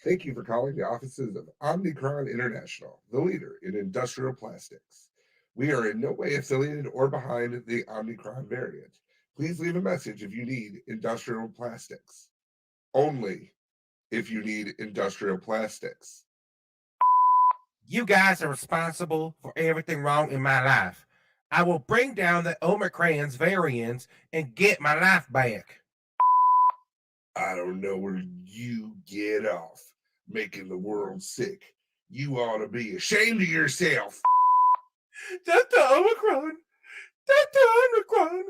Thank you for calling the offices of Omnicron International, the leader in industrial plastics. We are in no way affiliated or behind the Omnicron variant. Please leave a message if you need industrial plastics. Only if you need industrial plastics. You guys are responsible for everything wrong in my life. I will bring down the Omicron's variants and get my life back. I don't know where you get off making the world sick. You ought to be ashamed of yourself. Dr. Omicron! Dr. Omicron!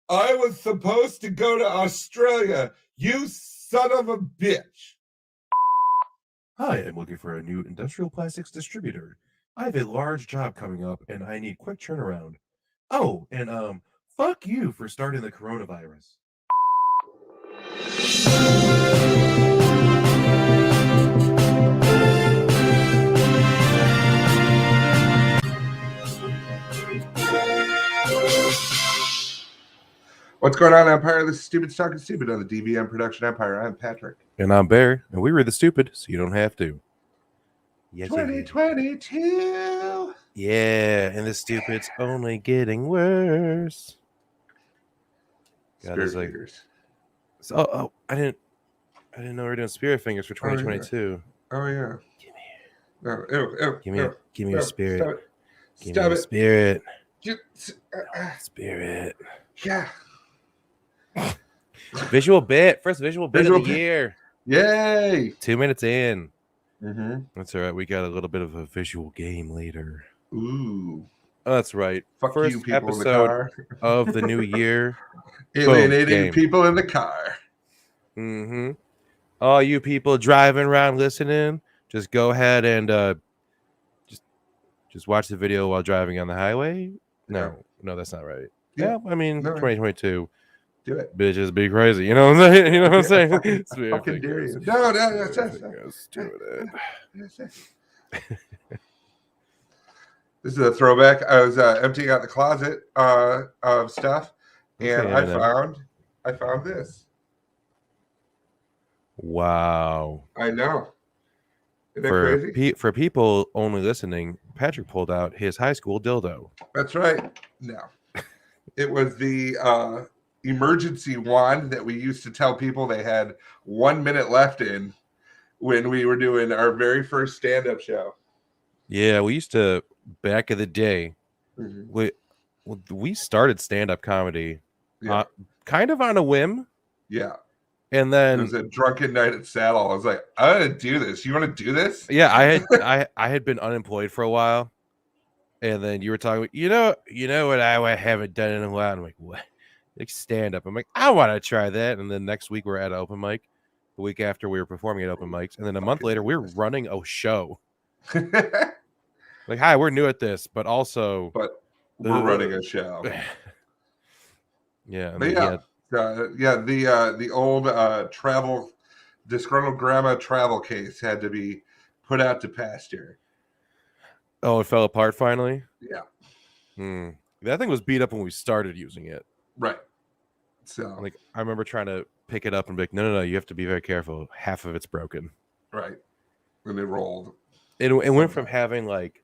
I was supposed to go to Australia, you son of a bitch. Hi, I'm looking for a new industrial plastics distributor. I have a large job coming up and I need quick turnaround. Oh, and fuck you for starting the coronavirus. What's going on, Empire? This is Stupid Talking Stupid on the DVM Production Empire. I'm Patrick. And I'm Bear, and we read the stupid, so you don't have to. 2022. Yeah, and the stupid's only getting worse. God, Spirit like, fingers. So, I didn't know we were doing spirit fingers for 2022. Oh yeah. Give me a spirit. Give me a spirit. Spirit. Yeah. Visual bit. First visual bit of the year. Yay. 2 minutes in. Mm-hmm. That's all right. We got a little bit of a visual game later. Ooh. Oh, that's right. Fuck First you, people episode in the car. of the new year. Alienating people in the car. Mm-hmm. All you people driving around listening, just go ahead and just watch the video while driving on the highway. No, that's not right. Yeah, I mean, 2022. Do it. Bitches be crazy. You know what I'm saying? You know what I'm saying? Fucking dare you. No, that's do it. This is a throwback. I was emptying out the closet of stuff, and I found this. Wow. I know. Isn't that crazy? For people only listening, Patrick pulled out his high school dildo. That's right. No. It was the emergency wand that we used to tell people they had 1 minute left in when we were doing our very first stand-up show. Yeah, we used to, back in the day, we started stand-up comedy kind of on a whim. Yeah. And then it was a drunken night at Saddle. I was like, I want to do this. You want to do this? Yeah, I had been unemployed for a while. And then you were talking, you know what I haven't done in a while. I'm like, what? Like stand up. I'm like, I want to try that. And then next week we're at an open mic. The week after we were performing at open mics. And then a month later we were running a show. Like, hi, we're new at this, but we're running a show. Yeah. The old travel disgruntled grandma travel case had to be put out to pasture. Oh, it fell apart finally? Yeah. That thing was beat up when we started using it. Right. So, like, I remember trying to pick it up and be like, no, you have to be very careful. Half of it's broken. Right. And it rolled. It went from having, like,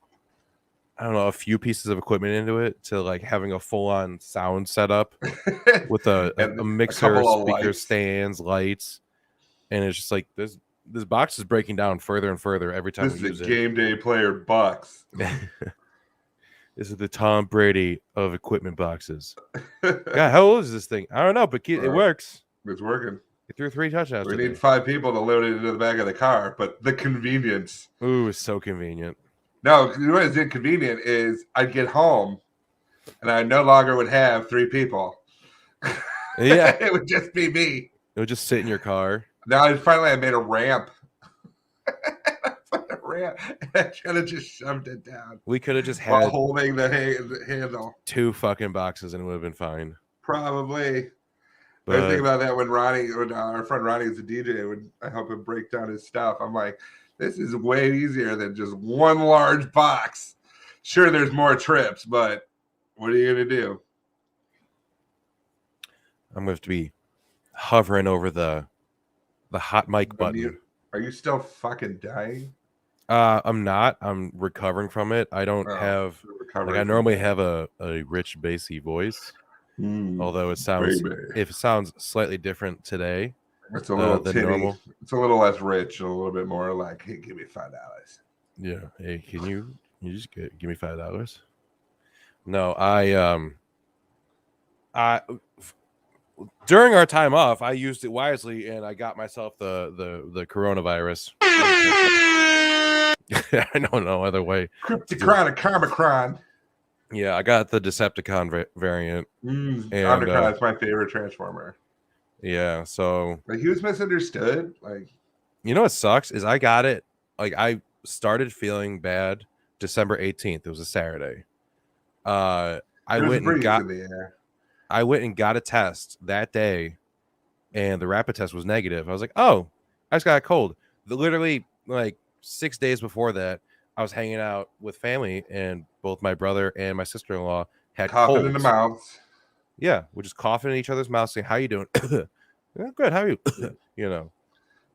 I don't know, a few pieces of equipment into it to, like, having a full-on sound setup with a mixer, speaker stands, lights. And it's just like, this box is breaking down further and further every time we use it. This is a game day player box. This is the Tom Brady of equipment boxes. God, how old is this thing? I don't know, but it works. It's working. He threw 3 touchdowns. We need 5 people to load it into the back of the car, but the convenience. Ooh, it's so convenient. No, what is inconvenient is I'd get home and I no longer would have 3 people. Yeah. It would just be me. It would just sit in your car. Now, finally, I made a ramp. I should have just shoved it down. We could have just had while holding the handle. 2 fucking boxes and it would have been fine. Probably. But I was thinking about that when our friend Ronnie was a DJ, when I help him break down his stuff. I'm like, this is way easier than just one large box. Sure, there's more trips, but what are you going to do? I'm going to have to be hovering over the The hot mic Unmute. button. Are you still fucking dying? I'm not. I'm recovering from it. I don't have I normally have a rich bassy voice. Although it sounds slightly different today. It's a little than tinny. normal. It's a little less rich and a little bit more like, hey, give me $5. Yeah. Hey, can you just give me $5? No, during our time off, I used it wisely and I got myself the coronavirus. I know no other way. Crypticron. Yeah, I got the Decepticon variant. Omnicron is my favorite Transformer. Yeah, so like he was misunderstood. Like, you know what sucks is I got it. Like I started feeling bad December 18th. It was a Saturday. I went and got a test that day, and the rapid test was negative. I was like, oh, I just got a cold. Literally, like 6 days before that, I was hanging out with family, and both my brother and my sister-in-law had coughing colds. in the mouths. Yeah, we're just coughing in each other's mouths, saying, "How you doing?" Yeah, good. How are you? You know.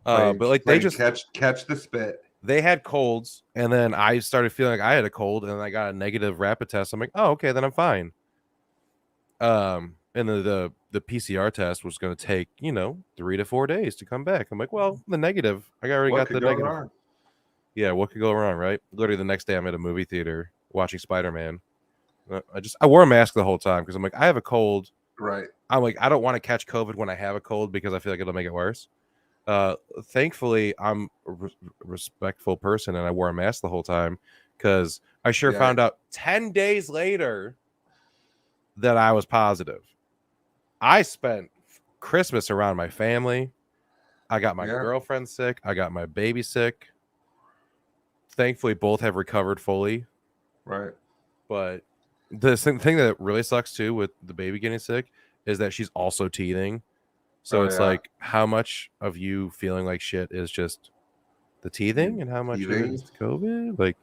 But like they just catch the spit. They had colds, and then I started feeling like I had a cold, and then I got a negative rapid test. I'm like, oh, okay, then I'm fine. And the PCR test was going to take 3 to 4 days to come back. I'm like, well, the negative. I already got the negative. Wrong? Yeah, what could go wrong, right? Literally the next day, I'm at a movie theater watching Spider-Man. I wore a mask the whole time because I'm like, I have a cold. Right. I'm like, I don't want to catch COVID when I have a cold because I feel like it'll make it worse. Thankfully, I'm a respectful person and I wore a mask the whole time because I found out 10 days later that I was positive. I spent Christmas around my family. I got my girlfriend sick. I got my baby sick. Thankfully, both have recovered fully. Right. But the thing that really sucks too with the baby getting sick is that she's also teething. So it's like, how much of you feeling like shit is just the teething and how much of it is COVID? Like,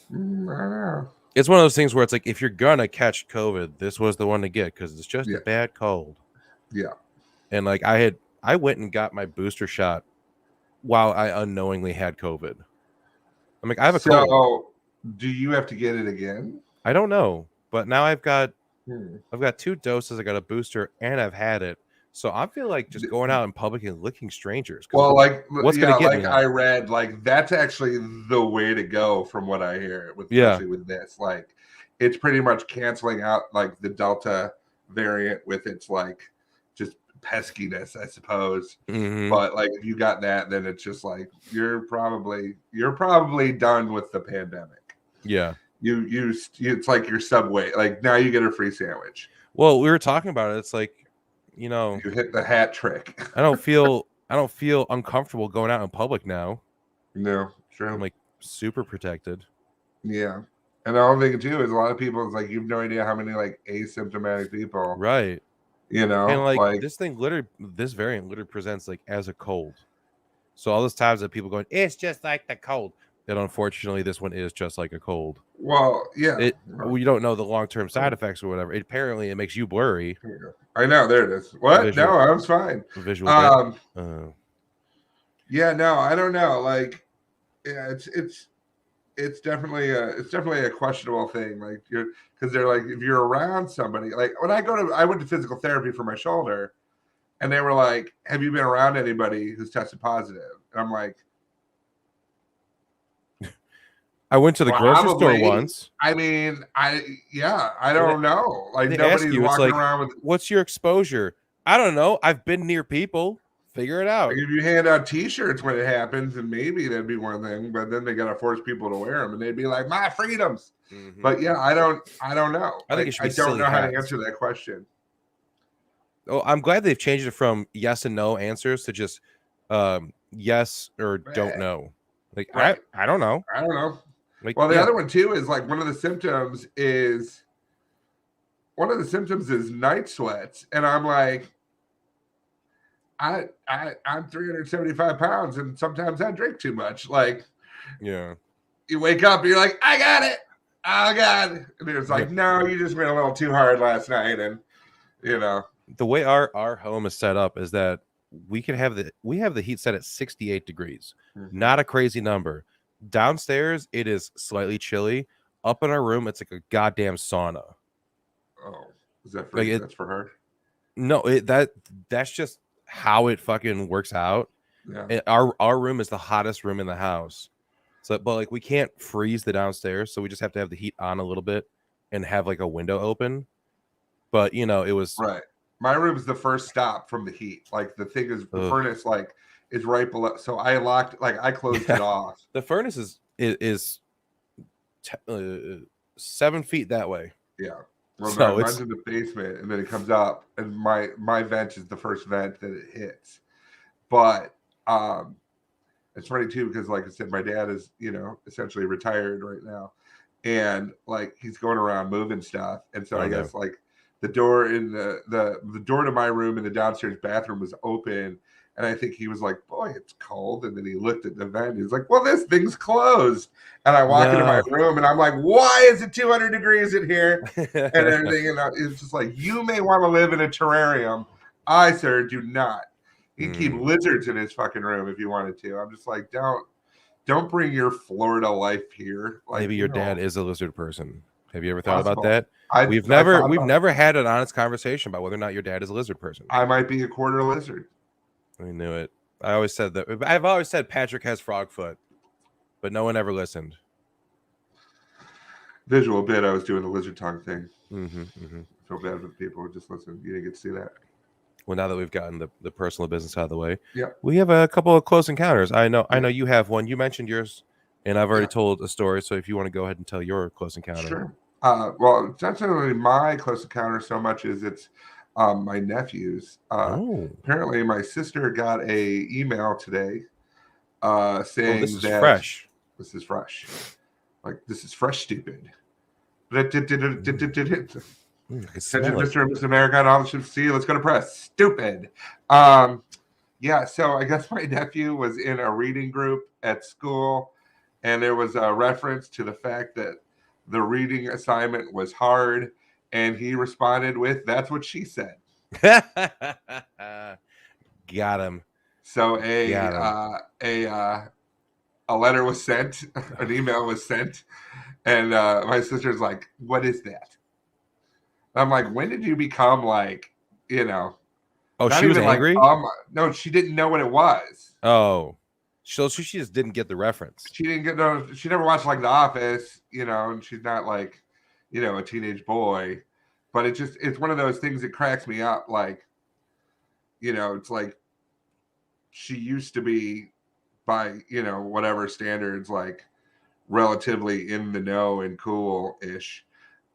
I don't know. It's one of those things where it's like, if you're going to catch COVID, this was the one to get because it's just a bad cold. Yeah. And like I went and got my booster shot while I unknowingly had COVID. I'm like, I have a cold. So do you have to get it again? I don't know. But now I've got 2 doses. I got a booster and I've had it. So I feel like just going out in public and licking strangers. Well, like, what's gonna get me? I read, like, that's actually the way to go from what I hear, especially with this. Like, it's pretty much canceling out like the Delta variant with its like just peskiness, I suppose. But like, if you got that, then it's just like you're probably done with the pandemic. Yeah. It's like your Subway. Like now you get a free sandwich. Well, we were talking about it. It's like, you hit the hat trick. I don't feel uncomfortable going out in public now. No, true. I'm like super protected. Yeah. And the other thing too is a lot of people, it's like you have no idea how many like asymptomatic people. Right. And like this variant literally presents like as a cold. So all those times that people going, it's just like the cold. And unfortunately, this one is just like a cold. Well, yeah. You don't know the long-term side effects or whatever. Apparently, it makes you blurry. I know. There it is. What? No, I was fine. Visual. Yeah, no, I don't know. Like, yeah, it's definitely a questionable thing. Like because they're like, if you're around somebody, like when I went to physical therapy for my shoulder, and they were like, have you been around anybody who's tested positive? And I'm like, I went to the grocery store once. I mean, I don't know. Like nobody's walking around with. What's your exposure? I don't know. I've been near people. Figure it out. Like if you hand out T-shirts when it happens, and maybe that'd be one thing. But then they gotta force people to wear them, and they'd be like, "My freedoms." But yeah, I don't know. I think I don't know how to answer that question. Oh, I'm glad they've changed it from yes and no answers to just yes or don't know. Like I don't know. I don't know. Like, well, the other one too is like one of the symptoms is night sweats, and I'm like, I'm 375 pounds, and sometimes I drink too much. Like, yeah, you wake up, and you're like, I got it, oh god, and it's like, no, you just went a little too hard last night, and the way our home is set up is that we have the heat set at 68 degrees. Mhm. Not a crazy number. Downstairs, it is slightly chilly. Up in our room, it's like a goddamn sauna. Oh, is that for Like you? it, That's for her? no, that's just how it fucking works out. Yeah. Our room is the hottest room in the house. So, but like we can't freeze the downstairs, so we just have to have the heat on a little bit and have like a window open. But you know, it was Right. My room's the first stop from the heat. Like the thing is, the ugh. furnace like is right below. So I locked, like I closed it off. The furnace is 7 feet that way. Yeah. Well, So mine's it's in the basement, and then it comes up, and my vent is the first vent that it hits. But it's funny too because, like I said, my dad is essentially retired right now, and like he's going around moving stuff, and so oh I no. guess like the door in the door to my room in the downstairs bathroom was open, and I think he was like, "Boy, it's cold," and then he looked at the vent. He's like, "Well, this thing's closed," and I walk into my No. room, and I'm like, "Why is it 200 degrees in here?" And everything, and it's just like, you may want to live in a terrarium. I, sir, do not. You can keep lizards in his fucking room if you wanted to. I'm just like, don't bring your Florida life here. Like, Maybe your dad is a lizard person. Have you ever thought about possible. that? I We've thought never had an honest conversation about whether or not your dad is a lizard person. I might be a quarter lizard. I knew it. I always said that. I've always said Patrick has frog foot, but no one ever listened. Visual bit, I was doing the lizard tongue thing. I feel bad for the people who just listen. You didn't get to see that. Well, now that we've gotten the personal business out of the way, yeah, we have a couple of close encounters. I know you have one. You mentioned yours, and I've already told a story. So if you want to go ahead and tell your close encounter. Sure. Well, it's not necessarily my close encounter so much as it's my nephew's. Apparently, my sister got a email today saying this is that fresh. This is fresh. Like, this is fresh, stupid. Attention, Mr. and Mrs. America, and all the ships see. Let's go to press. Stupid. Yeah, so I guess my nephew was in a reading group at school, and there was a reference to the fact that the reading assignment was hard, and he responded with, "That's what she said." Got him. So a letter was sent, an email was sent, and my sister's like, "What is that?" I'm like, "When did you become like, Oh, she was angry? Like, no, she didn't know what it was. Oh, so she just didn't get the reference. She didn't get she never watched like The Office, and she's not like, a teenage boy. But it's one of those things that cracks me up. Like, it's like she used to be by, whatever standards, like relatively in the know and cool-ish.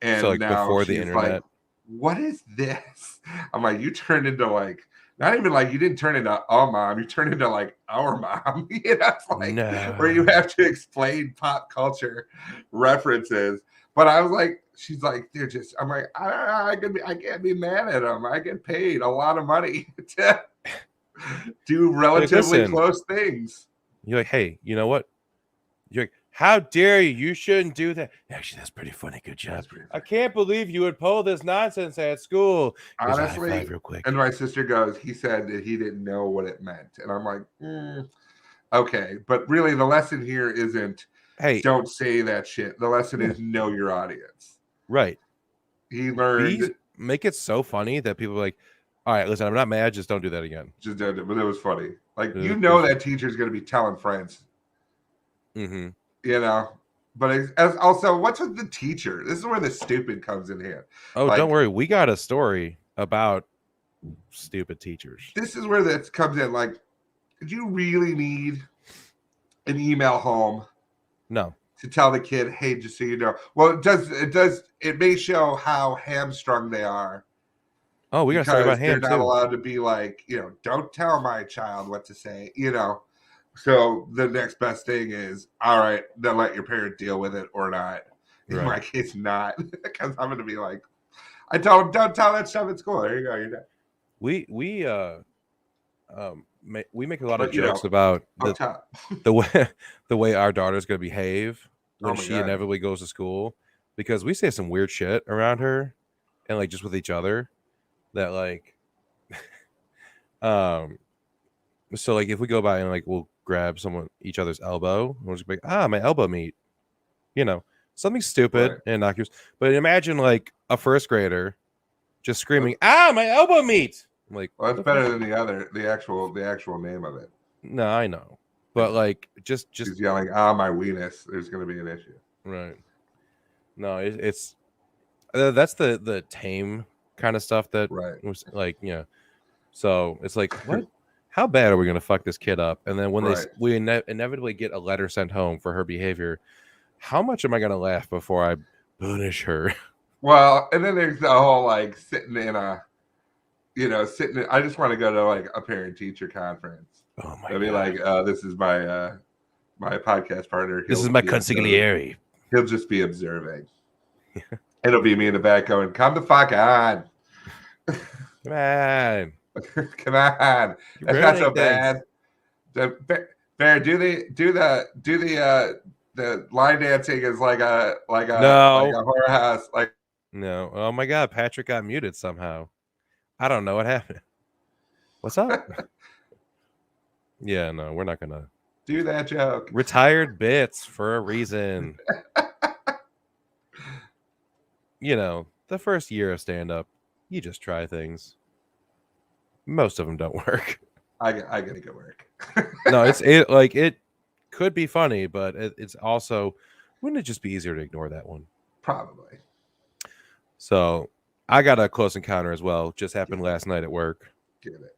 And so like now before the she's internet. like, what is this? I'm like, you turned into like, not even like you didn't turn into a mom, you turned into like our mom. It's like where you have to explain pop culture references. But I was like, she's like, they're just. I'm like, I can't be mad at them. I get paid a lot of money to do relatively close things. You're like, hey, you know what? You're like, how dare you? You shouldn't do that. Actually, that's pretty funny. Good job. I can't believe you would pull this nonsense at school. Honestly, real quick. And my sister goes, he said that he didn't know what it meant. And I'm like, okay. But really, the lesson here isn't, hey, don't say that shit. The lesson is know your audience. Right. He learned. Make it so funny that people are like, all right, listen, I'm not mad. Just don't do that again. Just don't do it. But it was funny. Like, that teacher's going to be telling friends. Mm-hmm. But also, what's with the teacher? This is where the stupid comes in here. Oh, like, don't worry. We got a story about stupid teachers. This is where that comes in. Like, did you really need an email home? No. To tell the kid, hey, just so you know. Well, it may show how hamstrung they are. Oh, we got to talk about ham, they're not allowed to be like, don't tell my child what to say, So the next best thing is, all right, then let your parent deal with it or not. In my case, not, because I'm going to be like, I tell them, don't tell that stuff at school. There you go, you're done. We make a lot of jokes about the way our daughter's going to behave when she inevitably goes to school, because we say some weird shit around her and like just with each other that like So like if we go by and like we'll grab each other's elbow, we'll just be like, my elbow meat. You know, something stupid Right. and innocuous. But imagine like a first grader just screaming, Well, my elbow meat. I'm like, well, what it's the fuck? better than the actual name of it. No, I know. You But know, like just she's yelling, "Ah, my weenus." There's going to be an issue. right. No, it's that's the tame kind of stuff that Right. was like, So it's like, what? How bad are we gonna fuck this kid up? And then when Right. we inevitably get a letter sent home for her behavior, how much am I gonna laugh before I punish her? Well, and then there's the whole like sitting in a, I just want to go to like a parent teacher conference. Oh my I'd be god, like, this is my podcast partner. this is He'll my be observing. consigliere. He'll just be observing. It'll be me in the back going, "Come the fuck on, Come on, come on." you're That's not ruining so things. bad. Bear, do the line dancing is like a No, horror house. Like, no. Oh my god, Patrick got muted somehow. I don't know what happened. What's up? Yeah, no, we're not gonna do that joke. retired bits for a reason. The first year of stand up, you just try things. Most of them don't work. I gotta go work. No, it could be funny, but it's also, wouldn't it just be easier to ignore that one? Probably. So I got a close encounter as well. Just happened Get last night at work. Get it.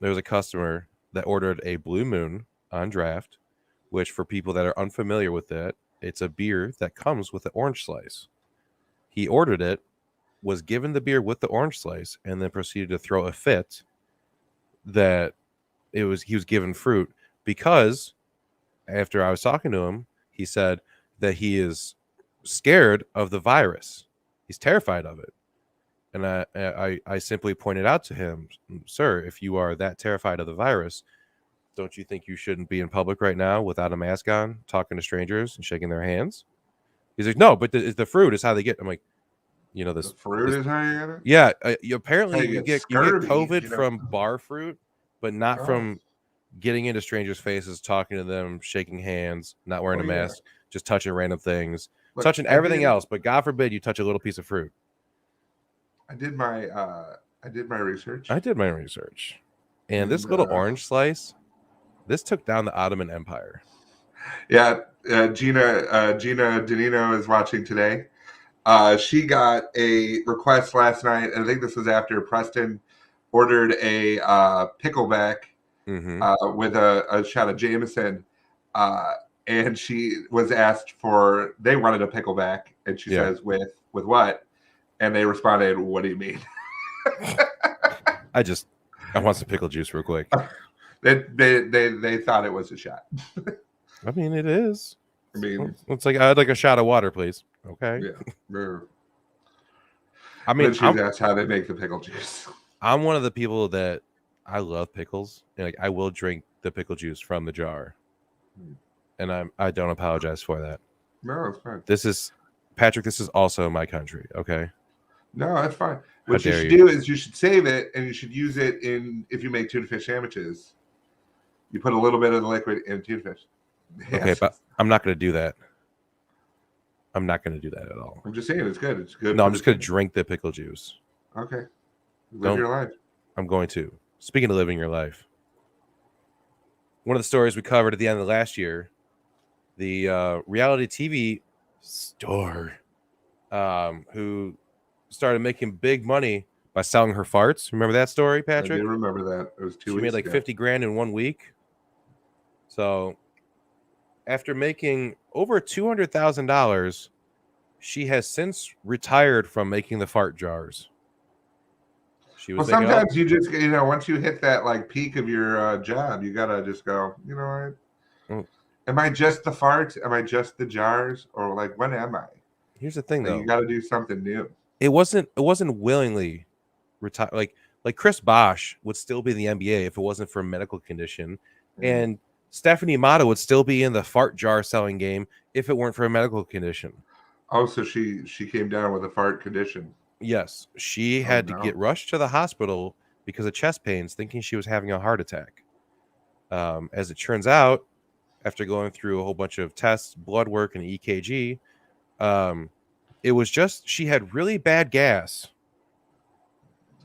There was a customer that ordered a Blue Moon on draft, which for people that are unfamiliar with that, it's a beer that comes with an orange slice. He ordered it, was given the beer with the orange slice, and then proceeded to throw a fit that he was given fruit because after I was talking to him, he said that he is scared of the virus. He's terrified of it. And I simply pointed out to him, sir, if you are that terrified of the virus, don't you think you shouldn't be in public right now without a mask on, talking to strangers and shaking their hands? He's like, no, but the fruit is how they get. I'm like, The fruit is how you get it. yeah. How Apparently, you you get get scurvy. COVID from bar fruit, but not Oh, from getting into strangers' faces, talking to them, shaking hands, not wearing oh a yeah. mask, just touching random things, Look, touching everything else. But God forbid you touch a little piece of fruit. I did my research, I did my research, and this and little orange slice, this took down the Ottoman Empire. yeah, Gina Danino is watching today. She got a request last night, and I think this was after Preston ordered a pickleback Mm-hmm. with a shot of Jameson, uh, and she was asked for. They wanted a pickleback, and she Yeah. says, "With what?" And they responded, "What do you mean?" I want some pickle juice real quick. They thought it was a shot. I mean, it is. I mean, It's like, I'd like a shot of water, please. Okay. yeah. I Then mean, she was asked how they make the pickle juice. I'm one of the people that I love pickles. And like, I will drink the pickle juice from the jar, and I don't apologize for that. No, it's fine. This is Patrick. This is also my country. Okay. No, that's fine. How What you dare should you? do is you should save it, and you should use it if you make tuna fish sandwiches. You put a little bit of the liquid in tuna fish. Okay, Yes. but I'm not going to do that. I'm not going to do that at all. I'm just saying it's good. It's good. No, for I'm the just going to chicken. drink the pickle juice. Okay. Live Don't- your life. I'm going to. Speaking of living your life, one of the stories we covered at the end of last year, the reality TV star who started making big money by selling her farts. Remember that story, I Patrick? did remember that. It was 2 She weeks made like ago. 50 grand in 1 week. So after making over $200,000, she has since retired from making the fart jars. She was Well, making all- sometimes you just once you hit that like peak of your job, you gotta just go. You know what? Mm. Am I just the farts? Am I just the jars? Or like when am I? Here's the thing, Like, though. you got to do something new. It wasn't willingly retired. Like Chris Bosh would still be in the NBA if it wasn't for a medical condition, and Stephanie Mata would still be in the fart jar selling game if it weren't for a medical condition. Oh, so she came down with a fart condition. Yes, she had to get rushed to the hospital because of chest pains, thinking she was having a heart attack. As it turns out, after going through a whole bunch of tests, blood work, and EKG, it was just she had really bad gas.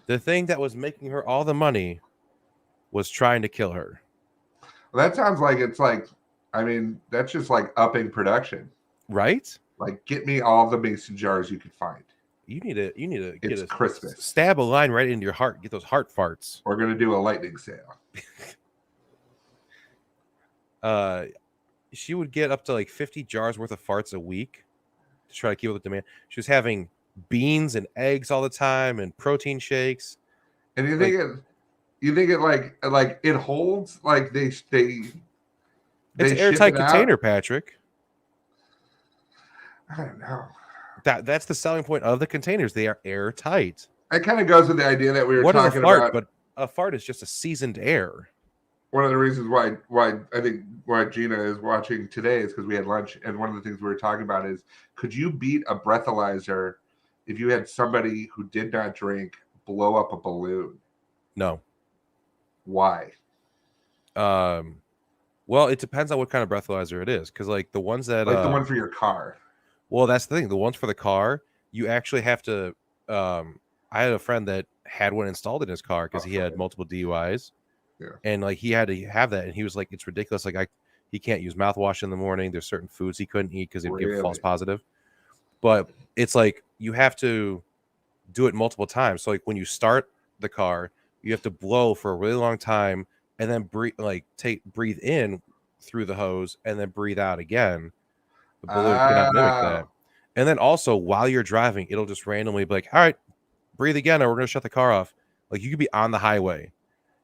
The thing that was making her all the money was trying to kill her. Well, that sounds like it's like, I mean, that's just like upping production. Right? Like, get me all the mason jars you could find. You need to It's Christmas. stab a line right into your heart. Get those heart farts. We're gonna do a lightning sale. She would get up to like 50 jars worth of farts a week to try to keep up with demand. She was having beans and eggs all the time and protein shakes. And you think it like it holds, like they It's ship an airtight it out? container, Patrick. I don't know. That's the selling point of the containers. They are airtight. That kind of goes with the idea that we were What is talking a fart? about. But a fart is just a seasoned air. One of the reasons why I think why Gina is watching today is because we had lunch, and one of the things we were talking about is, could you beat a breathalyzer if you had somebody who did not drink blow up a balloon? No. Why? Well, it depends on what kind of breathalyzer it is, because like the ones that Like the one for your car. Well, that's the thing. The ones for the car, you actually have to. I had a friend that had one installed in his car because he had multiple DUIs. Yeah. And like he had to have that, and he was like, "It's ridiculous. Like he can't use mouthwash in the morning. There's certain foods he couldn't eat because it'd give false positive." But it's like you have to do it multiple times. So like when you start the car, you have to blow for a really long time, and then breathe in through the hose, and then breathe out again. The balloon cannot mimic that. And then also while you're driving, it'll just randomly be like, "All right, breathe again, or we're gonna shut the car off." Like you could be on the highway, and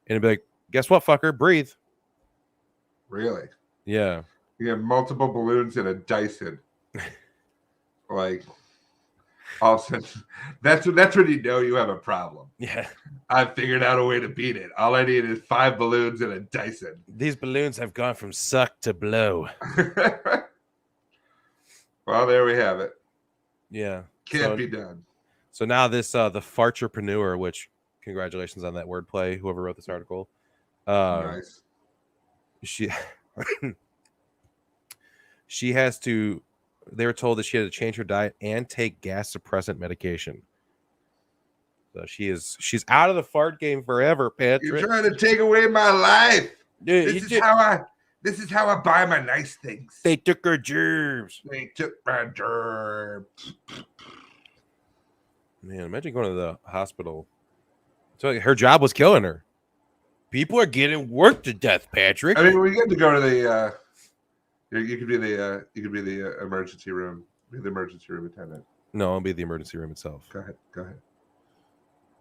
it'd be like, "Guess what, fucker? Breathe." Really? Yeah. You have multiple balloons in a Dyson. Like, all of a sudden, that's when you know you have a problem. Yeah. I've figured out a way to beat it. All I need is 5 balloons in a Dyson. These balloons have gone from suck to blow. Well, there we have it. Yeah. Can't be done. So now this the fartrepreneur, which congratulations on that wordplay, whoever wrote this article. Nice. She has to. They were told that she had to change her diet and take gas suppressant medication. So she's out of the fart game forever, Patrick. You're trying to take away my life. Dude, this is how I buy my nice things. They took her germs. They took my germs. Man, imagine going to the hospital. So like, her job was killing her. People are getting worked to death, Patrick. I mean, we get to go to the. You could be the emergency room. Be the emergency room attendant. No, I'll be the emergency room itself. Go ahead.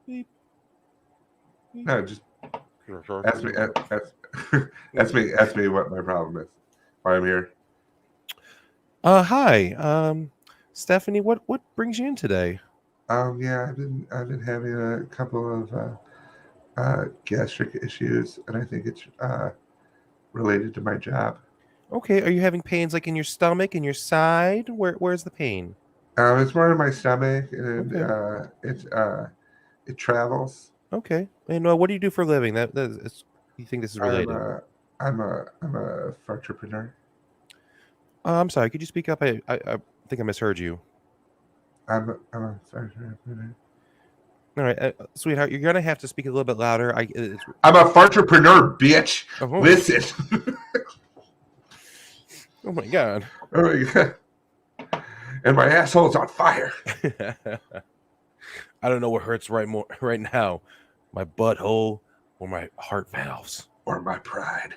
Beep. No, just ask me what my problem is. Why I'm here. Hi. Stephanie, what brings you in today? Yeah, I've been having a couple of gastric issues, and I think it's related to my job. Okay, are you having pains like in your stomach, in your side? Where's the pain? It's more in my stomach, and Okay. it travels. Okay, and what do you do for a living? You think this is related? I'm a fartrepreneur. I'm sorry. Could you speak up? I think I misheard you. I'm a fartrepreneur. All right, sweetheart, you're gonna have to speak a little bit louder. I'm a fartrepreneur, bitch. Oh. Listen. Oh my god. Oh my god. And my asshole's on fire. I don't know what hurts right now. My butthole or my heart valves. Or my pride.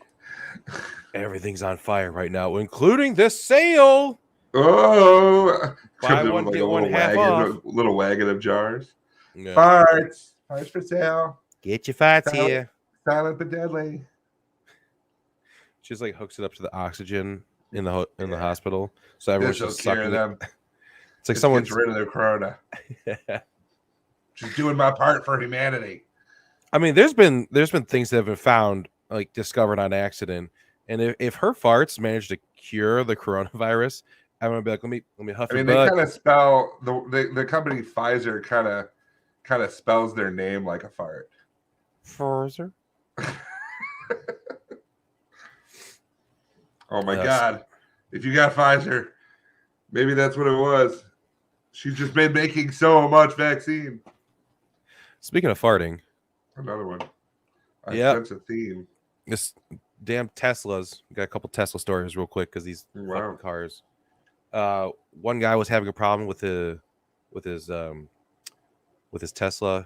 Everything's on fire right now, including this sale. Oh. Buy one, get one half off. Little wagon of jars. Yeah. Farts. Farts for sale. Get your farts here. Silent but deadly. She just like hooks it up to the oxygen in the hospital, so everyone's just sucking them. It's like someone's rid of their corona. Just doing my part for humanity. I mean, there's been things that have been found, like discovered on accident, and if her farts manage to cure the coronavirus, I'm gonna be like, let me huff. I mean, they kind of spell the company Pfizer kind of spells their name like a fart. Pfizer. Oh my God. If you got Pfizer, maybe that's what it was. She's just been making so much vaccine. Speaking of farting, Another one. I yeah, sense a theme. this damn Teslas. Got a couple Tesla stories real quick because these fucking Wow. cars. One guy was having a problem with with his um with his Tesla.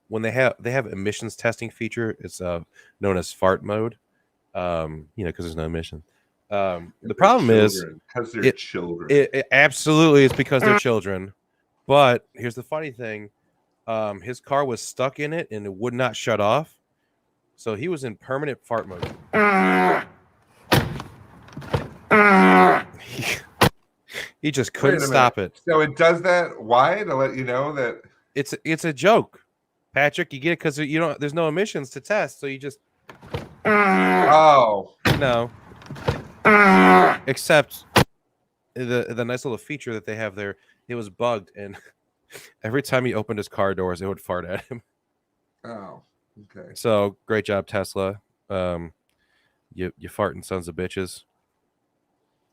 When they have emissions testing feature, it's known as fart mode. Because there's no emission. The They're problem is children. Because they're it, children. it absolutely is because they're children. But here's the funny thing: his car was stuck in it and it would not shut off, so he was in permanent fart mode. He just couldn't stop it. So it does that. Why? To let you know that It's a joke, Patrick. You get it because there's no emissions to test, so you just oh except the nice little feature that they have there. It was bugged, and every time he opened his car doors, it would fart at him. oh okay. So great job, Tesla. You farting sons of bitches.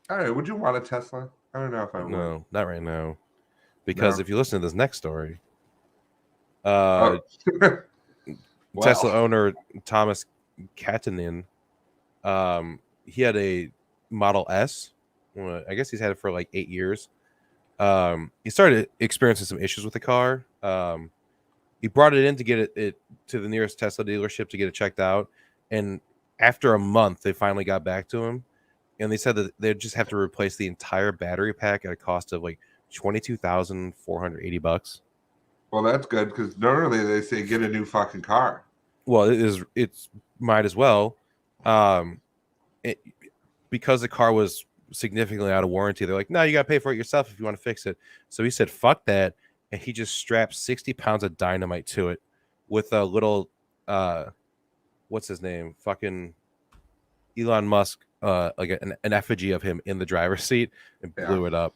All right. Would you want a Tesla? I don't know if I would. No, not right now, because if you listen to this next story, Wow. Tesla owner Thomas Katanen, he had a Model S. I guess he's had it for like 8 years. He started experiencing some issues with the car. He brought it in to get it to the nearest Tesla dealership to get it checked out, and after a month, they finally got back to him, and they said that they'd just have to replace the entire battery pack at a cost of like $22,480. Well, that's good because normally they say get a new fucking car. Well, it's might as well, because the car was significantly out of warranty. They're like, no, you got to pay for it yourself if you want to fix it. So he said, fuck that. And he just strapped 60 pounds of dynamite to it with a little, what's his name? Fucking Elon Musk, like an effigy of him in the driver's seat and blew it up.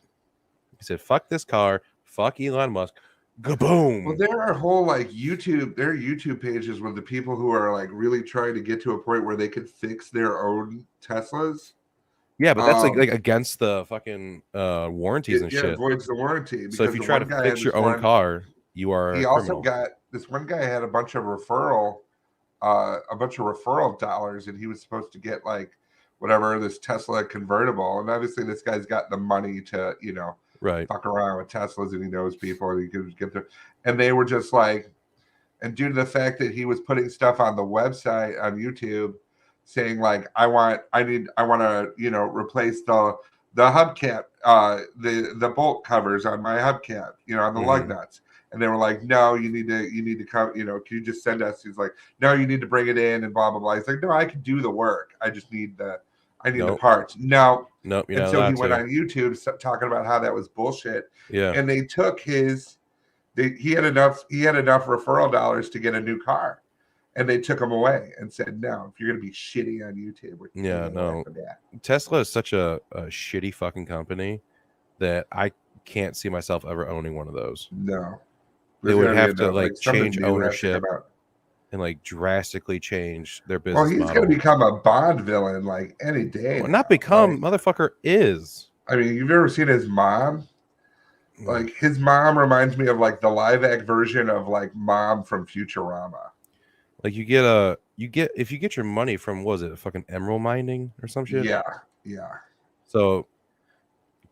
He said, fuck this car. Fuck Elon Musk. Gaboom. Well, there are whole like there are YouTube pages with the people who are like really trying to get to a point where they could fix their own Teslas. Yeah, but that's like against the fucking warranties and shit. It avoids the warranty. So if you try to fix your own car, you are. He also got this one guy had a bunch of referral dollars, and he was supposed to get like whatever this Tesla convertible, and obviously this guy's got the money to fuck around with Teslas, and he knows people, and he could get there. And they were just like, and due to the fact that he was putting stuff on the website on YouTube saying like, I want to, replace the hubcap, the bolt covers on my hubcap, on the lug nuts. And they were like, no, you need to come, can you just send us? He's like, no, you need to bring it in and blah, blah, blah. He's like, no, I can do the work. I just need the parts. No. Nope. And so he went on YouTube talking about how that was bullshit. Yeah. And they took he had enough referral dollars to get a new car. And they took him away and said, no, if you're going to be shitty on YouTube. Tesla is such a shitty fucking company that I can't see myself ever owning one of those. No. They would have to like change ownership and like drastically change their business model. Well, he's going to become a Bond villain like any day. Well, not become, motherfucker is. I mean, you've ever seen his mom? Like his mom reminds me of like the live act version of like Mom from Futurama. Like if you get your money from, what was it, fucking emerald mining or some shit? Yeah. So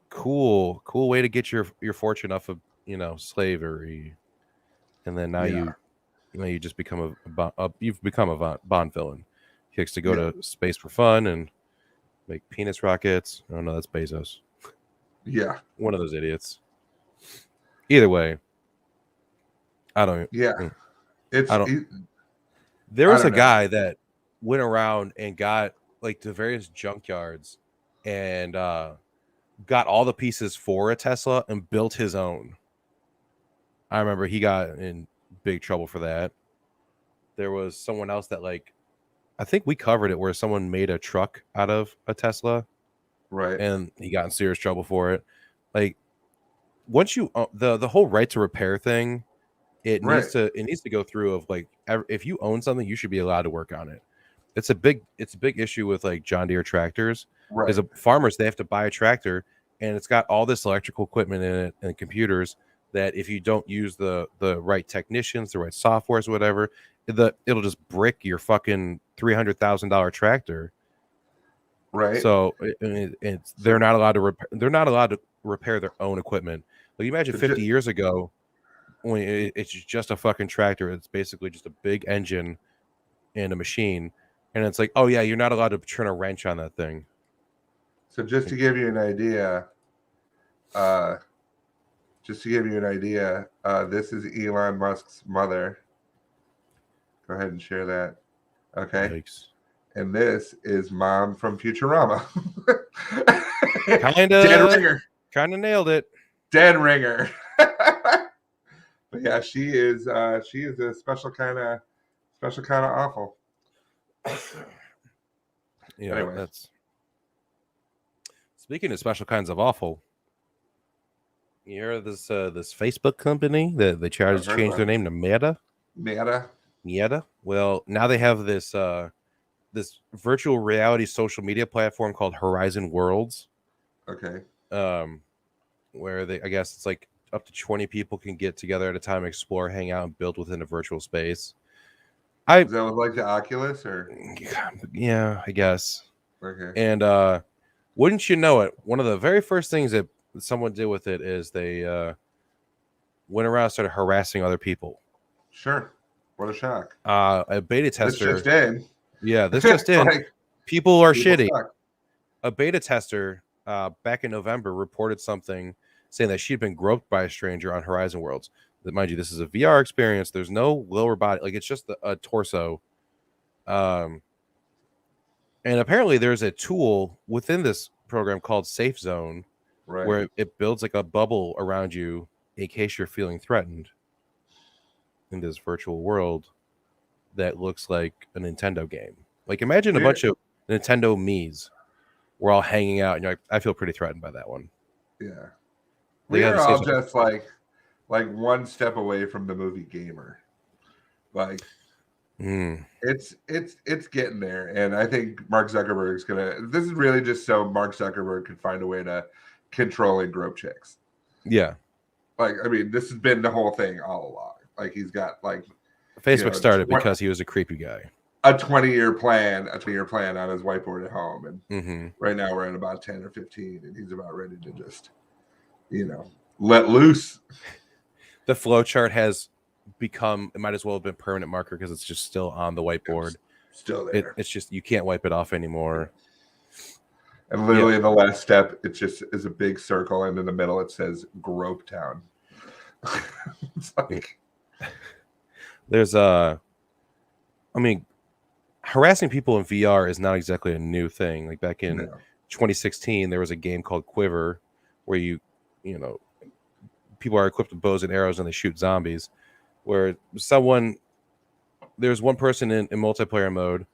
cool way to get your fortune off of slavery, and then now you just become you've become a Bond villain. He likes to go to space for fun and make penis rockets. Oh no, that's Bezos. Yeah, one of those idiots. Either way, I don't. Yeah, There was a guy that went around and got like the various junkyards and got all the pieces for a Tesla and built his own. I remember he got in big trouble for that. There was someone else that I think we covered it, where someone made a truck out of a Tesla, right? And he got in serious trouble for it. Like, once you the whole right to repair thing, it needs to go through of like, if you own something, you should be allowed to work on it. It's a big issue with like John Deere tractors. Is Right. farmers, they have to buy a tractor, and it's got all this electrical equipment in it and computers that if you don't use the right technicians, the right softwares, whatever, it'll just brick your fucking $300,000 tractor. Right. So they're So not allowed to they're not allowed to repair their own equipment. Like, imagine so 50 just years ago when it's just a fucking tractor. It's basically just a big engine and a machine, and it's like, oh yeah, you're not allowed to turn a wrench on that thing. just to give you an idea, uh, this is Elon Musk's mother. Go ahead and share that. Okay. Yikes. And this is Mom from Futurama. Kind Dead of ringer. nailed it. Dead ringer. But yeah, she is a special kind of awful. Anyway. That's speaking of special kinds of awful. You hear this this Facebook company that they tried to change their name to Meta? Meta. Well, now they have this this virtual reality social media platform called Horizon Worlds. Okay. Where I guess it's like up to 20 people can get together at a time, explore, hang out, and build within a virtual space. Is that like the Oculus or? Yeah, I guess. Okay. And wouldn't you know it, one of the very first things that someone did with it is they went around and started harassing other people. Sure. What a shock. A beta tester. This just in. Yeah, this just in. People are shitty. Suck. A beta tester back in November reported something saying that she'd been groped by a stranger on Horizon Worlds. That, mind you, this is a VR experience. There's no lower body, like it's just a torso. And apparently there's a tool within this program called Safe Zone, right, where it builds like a bubble around you in case you're feeling threatened in this virtual world that looks like a Nintendo game. Like, imagine a bunch of Nintendo Miis. We're all hanging out, and you're like, I feel pretty threatened by that one. Yeah. We're all just like one step away from the movie Gamer. Like, it's getting there, and I think Mark Zuckerberg's gonna. This is really just so Mark Zuckerberg could find a way to control and grope chicks. Yeah. Like, I mean, this has been the whole thing all along. Like, he's got like Facebook started because he was a creepy guy. A 20-year plan on his whiteboard at home, and right now we're at about 10 or 15, and he's about ready to just, let loose. The flow chart has become, it might as well have been permanent marker because it's just still on the whiteboard. It's still there. It's just, you can't wipe it off anymore. And literally in the last step, it just is a big circle, and in the middle it says Grope Town. It's like, there's I mean, harassing people in VR is not exactly a new thing. Like back in 2016, there was a game called Quiver where people are equipped with bows and arrows and they shoot zombies. Where there's one person in multiplayer mode.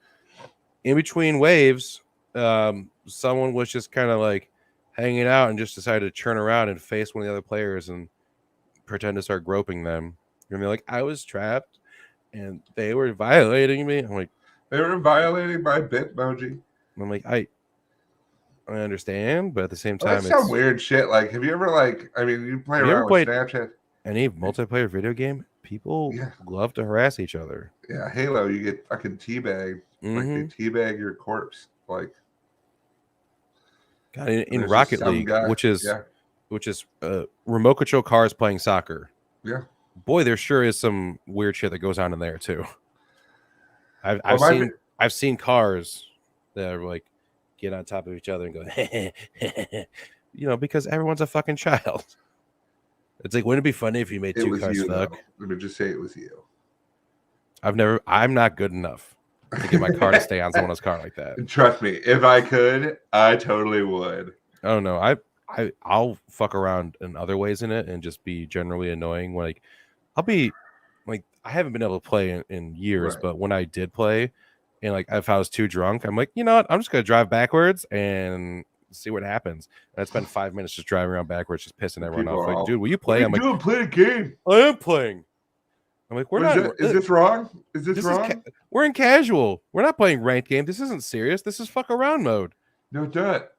In between waves, someone was just kind of like hanging out and just decided to turn around and face one of the other players and pretend to start groping them. And they're like, I was trapped and they were violating me. I'm like, they were violating my Bitmoji. I'm like, I understand, but at the same time, it's some weird shit. Like, have you ever you play around with Snapchat? Any multiplayer video game? People love to harass each other. Yeah, Halo, you get fucking teabagged. Like, they teabag your corpse. Like, God, in Rocket League, which is remote control cars playing soccer. Yeah. Boy, there sure is some weird shit that goes on in there too. I've seen cars that are like get on top of each other and go, because everyone's a fucking child. It's like, wouldn't it be funny if you made two cars fuck? Let me just say it was you. I'm not good enough to get my car to stay on someone's car like that. Trust me, if I could, I totally would. Oh no, I'll fuck around in other ways in it and just be generally annoying. Like, I'll be like, I haven't been able to play in years, but when I did play, and like if I was too drunk, I'm like, you know what? I'm just gonna drive backwards and see what happens. And I spent 5 minutes just driving around backwards, just pissing everyone off. Like, dude, will you play? I'm like, play the game. I am playing. I'm like, is this wrong? Is this wrong? We're in casual. We're not playing ranked game. This isn't serious. This is fuck around mode. No doubt.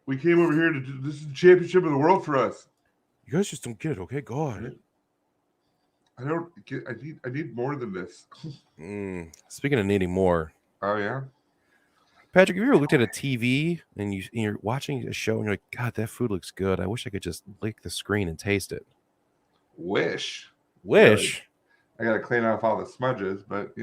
We came over here to do this is the championship of the world for us. You guys just don't get it, okay? God. I don't get. I need more than this. Speaking of needing more, Oh yeah. Patrick, have you ever looked at a TV and you're watching a show and you're like, God, that food looks good. I wish I could just lick the screen and taste it. Wish. Wish. I gotta clean off all the smudges, but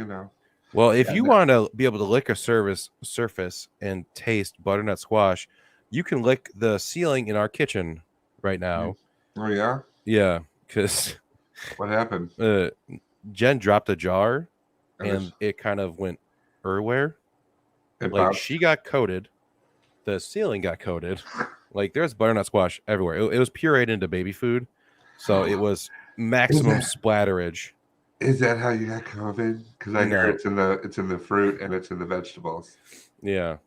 Well, if you want to be able to lick a surface and taste butternut squash, you can lick the ceiling in our kitchen right now. Oh yeah. Yeah, because what happened? Jen dropped a jar and it kind of went everywhere. Like she got coated, the ceiling got coated. Like there's butternut squash everywhere. It was pureed into baby food, so it was maximum splatterage. Is that how you got COVID? Because I hear it's in the fruit and it's in the vegetables. Yeah.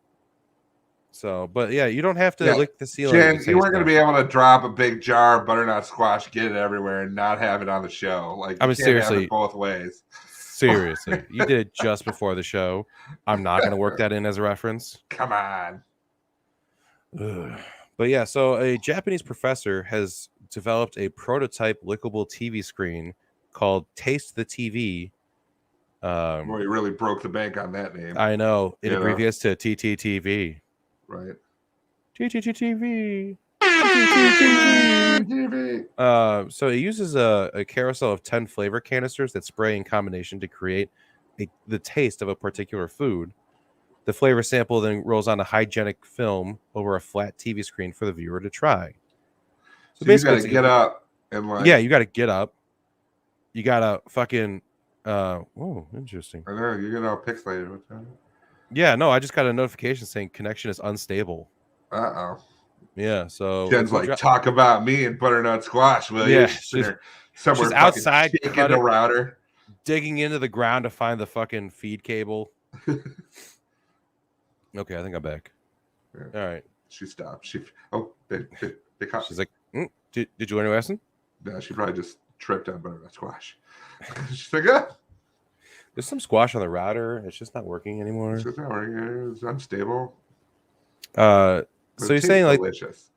So, but yeah, you don't have to lick the ceiling. Jen, you weren't going to be able to drop a big jar of butternut squash, get it everywhere, and not have it on the show. Like, I mean, seriously, have it both ways. Seriously, you did it just before the show. I'm not going to work that in as a reference. Come on. Ugh. But yeah, so a Japanese professor has developed a prototype lickable TV screen called Taste the TV. Well, you really broke the bank on that name. I know. It abbreviates to TTTV. Right. TTTV. So it uses a carousel of 10 flavor canisters that spray in combination to create the taste of a particular food. The flavor sample then rolls on a hygienic film over a flat TV screen for the viewer to try. So basically, you got to get up and you got to get up. You got to fucking. Oh, interesting. I know you get all pixelated. Yeah, no, I just got a notification saying connection is unstable. Uh-oh. Yeah, so Jen's like, talk about me and butternut squash, will you? She's somewhere outside shaking the router, digging into the ground to find the fucking feed cable. Okay, I think I'm back. Yeah. All right. She stopped. They caught. She's like, did you learn a lesson? No, she probably just tripped on butternut squash. She's like, ah. There's some squash on the router. It's just not working anymore. It's just not working. It's unstable. So you're saying delicious.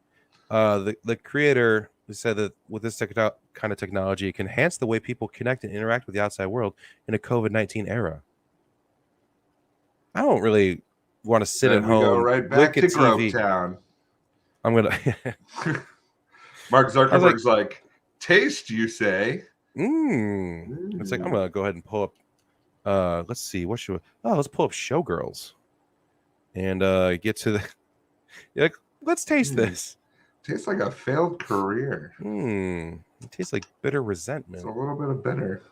The creator said that with this kind of technology, it can enhance the way people connect and interact with the outside world in a COVID-19 era. I don't really want to sit at home. Go right back to Gropetown. I'm gonna. Mark Zuckerberg's like, taste, you say? It's like I'm gonna go ahead and pull up. Let's see. What should? Let's pull up Showgirls, and get to the. Yeah, let's taste this. Tastes like a failed career. It tastes like bitter resentment. It's a little bit of bitter.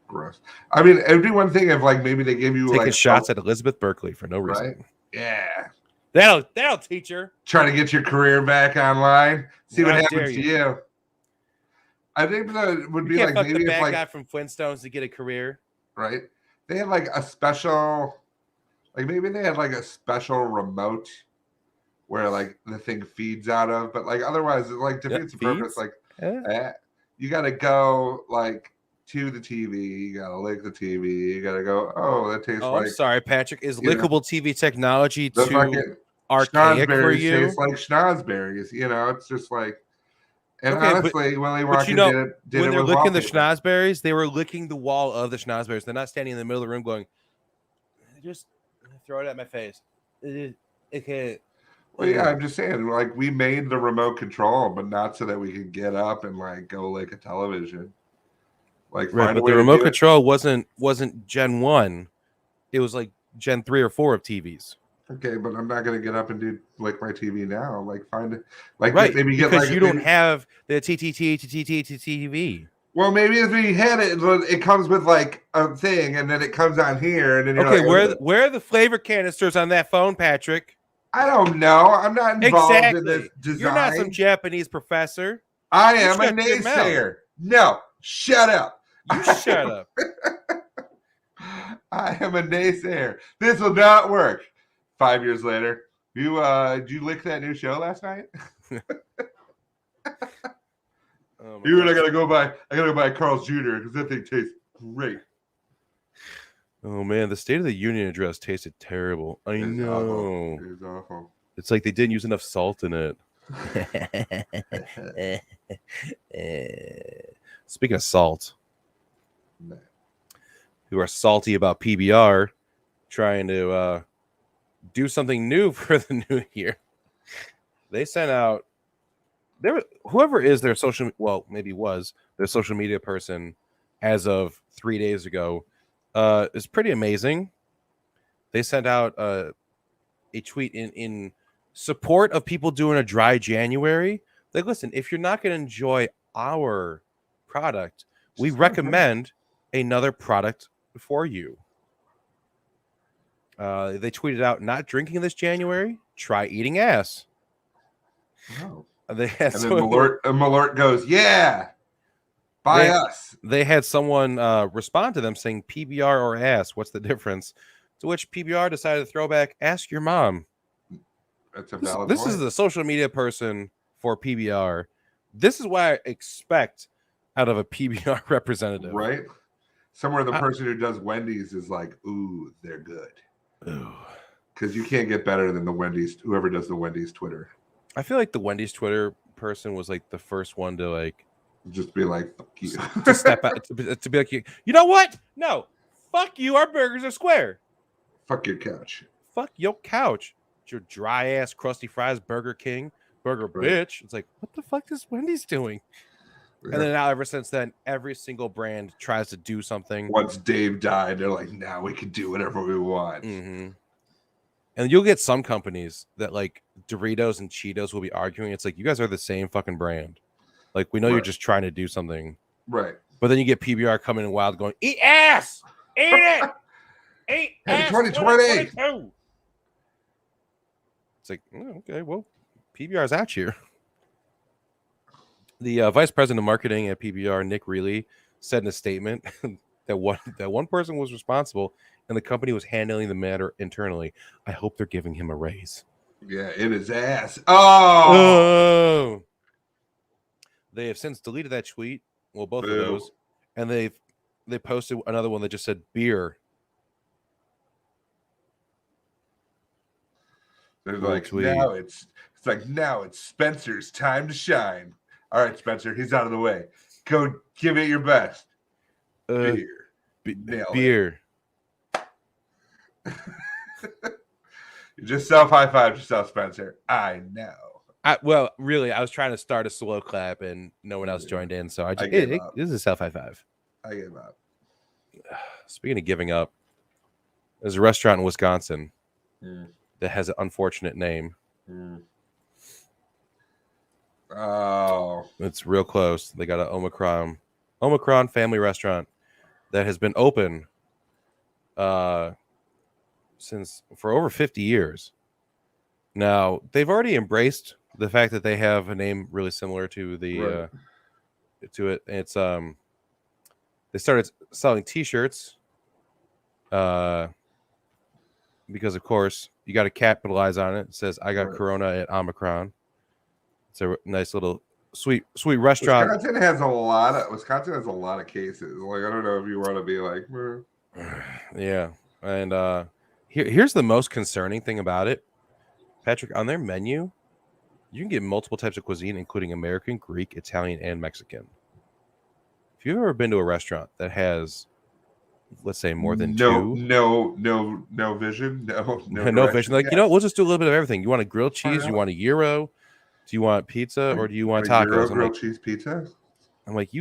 Gross. I mean, everyone think of like maybe they give you taking shots at Elizabeth Berkley for no reason. Right? Yeah. That'll teach her. Trying to get your career back online. See what happens to you. I think that would be like maybe the bad guy from Flintstones to get a career. Right. They had like a special, like maybe they had like a special remote where like the thing feeds out of, but like otherwise it like defeats the purpose. Like you got to go like to the TV, you got to lick the TV, you got to go, oh, that tastes like. I'm sorry, Patrick. Is lickable TV technology too archaic for you? Tastes like schnozberries. It's just like. And honestly, Willy Wonka did it. When they're licking the schnozberries, they were licking the wall of the schnozberries. They're not standing in the middle of the room going, just throw it at my face. Okay. Well, yeah, I'm just saying, like, we made the remote control, but not so that we could get up and like go lick a television. Like, right, but the remote control wasn't Gen 1. It was like Gen 3 or 4 of TVs. Okay, but I'm not gonna get up and do like my TV now. Like find it, like right maybe get because like you don't have the TV. Well, maybe if we had it, it comes with like a thing, and then it comes on here, and then you're where are the flavor canisters on that phone, Patrick? I don't know. I'm not involved in this design. You're not some Japanese professor. I am a naysayer. No, shut up. You shut up. I am a naysayer. This will not work. 5 years later, did you lick that new show last night? I gotta go buy Carl's Jr. because that thing tastes great. Oh man, the State of the Union address tasted terrible. I It's awful. know. It's awful. It's like they didn't use enough salt in it. Speaking of salt, who are salty about PBR trying to do something new for the new year. They sent out whoever is their social, well, maybe was their social media person as of 3 days ago, is pretty amazing. They sent out a tweet in support of people doing a dry January. Like, listen, if you're not going to enjoy our product, we recommend another product for you. They tweeted out, not drinking this January, try eating ass. Oh. They had and then Malort goes, yeah, buy us. They had someone respond to them saying, PBR or ass, what's the difference? To which PBR decided to throw back, ask your mom. That's a valid This point. is the social media person for PBR. This is what I expect out of a PBR representative. Right? Somewhere the person who does Wendy's is like, ooh, they're good. Because you can't get better than the Wendy's, whoever does the Wendy's Twitter. I feel like the Wendy's Twitter person was like the first one to like just be like, fuck you. to step out, to be like, you know what? No, fuck you. Our burgers are square. Fuck your couch. Fuck your couch. It's your dry ass, crusty fries, Burger King, burger bitch. It's like, what the fuck is Wendy's doing? Yeah. And then now, ever since then, every single brand tries to do something. Once Dave died, they're like, now we can do whatever we want. Mm-hmm. And you'll get some companies that like Doritos and Cheetos will be arguing. It's like, you guys are the same fucking brand. Like, we know you're just trying to do something. Right. But then you get PBR coming in wild going, eat ass! Eat it! Eat ass! 2020! It's like, okay, well, PBR's out here. The vice president of marketing at PBR, Nick Reilly, said in a statement that one person was responsible and the company was handling the matter internally. I hope they're giving him a raise. Yeah, in his ass. Oh! They have since deleted that tweet. Well, both of those. And they posted another one that just said beer. They're like, now it's Spencer's time to shine. All right, Spencer, he's out of the way. Go give it your best. Beer. Beer. You just self-high-five yourself, Spencer. I know. Well, really, I was trying to start a slow clap and no one else joined in. So this is a self-high-five. I gave up. Speaking of giving up, there's a restaurant in Wisconsin that has an unfortunate name. Oh. It's real close. They got an Omicron family restaurant that has been open since for over 50 years. Now, they've already embraced the fact that they have a name really similar to the to it. It's they started selling t-shirts because of course you got to capitalize on it. It says I got Corona at Omicron. It's a nice little sweet restaurant. Wisconsin has a lot of cases. Like, I don't know if you want to be like, yeah. And here's the most concerning thing about it, Patrick. On their menu, you can get multiple types of cuisine, including American, Greek, Italian, and Mexican. If you've ever been to a restaurant that has, let's say, more than two, no vision, no vision. Like, we'll just do a little bit of everything. You want a grilled cheese? You want a gyro? Do you want pizza or do you want tacos? Grilled cheese pizza? I'm like,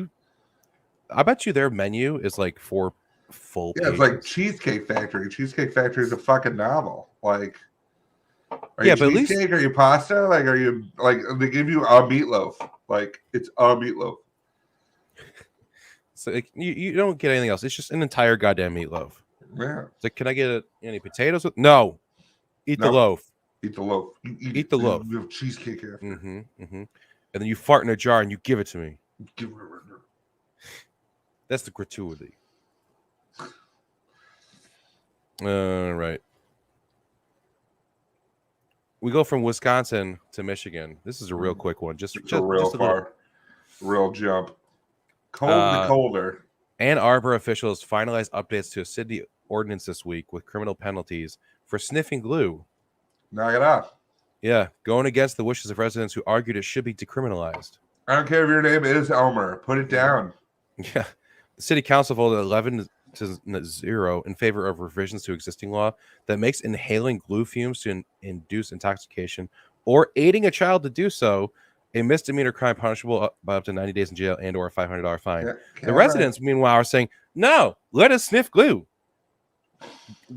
I bet you their menu is like 4 full pages. It's like Cheesecake Factory. Cheesecake Factory is a fucking novel. Like, are you but at least are you pasta? Like, are you like they give you a meatloaf? Like, it's a meatloaf. So like, you don't get anything else. It's just an entire goddamn meatloaf. Yeah. It's like, can I get any potatoes with? No. Eat the loaf. Eat the loaf. Eat the loaf. You have cheesecake after. And then you fart in a jar and you give it to me. That's the gratuity. All right. We go from Wisconsin to Michigan. This is a real quick one. Just real far. Real jump. Colder. Ann Arbor officials finalized updates to a ordinance this week with criminal penalties for sniffing glue. Knock it off. Yeah, going against the wishes of residents who argued it should be decriminalized. I don't care if your name is Elmer. Put it down. Yeah. The city council voted 11-0 in favor of revisions to existing law that makes inhaling glue fumes to induce intoxication or aiding a child to do so a misdemeanor crime punishable by up to 90 days in jail and or a $500 fine. The residents, meanwhile, are saying, no, let us sniff glue.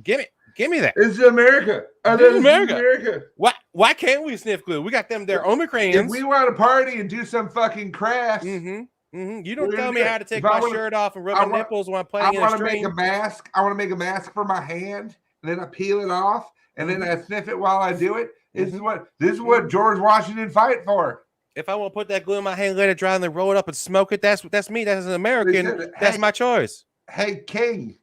Give me that. It's America. This is America. Why can't we sniff glue? We got them there Omicrons. If we want to party and do some fucking crafts, you don't tell me how to take my shirt off and rub my nipples while I'm playing in a string. I want to make a mask. I want to make a mask for my hand, and then I peel it off, and then I sniff it while I do it. This is what George Washington fight for. If I want to put that glue in my hand, let it dry, and then roll it up and smoke it, that's me. That's an American. That's my choice. Hey, King,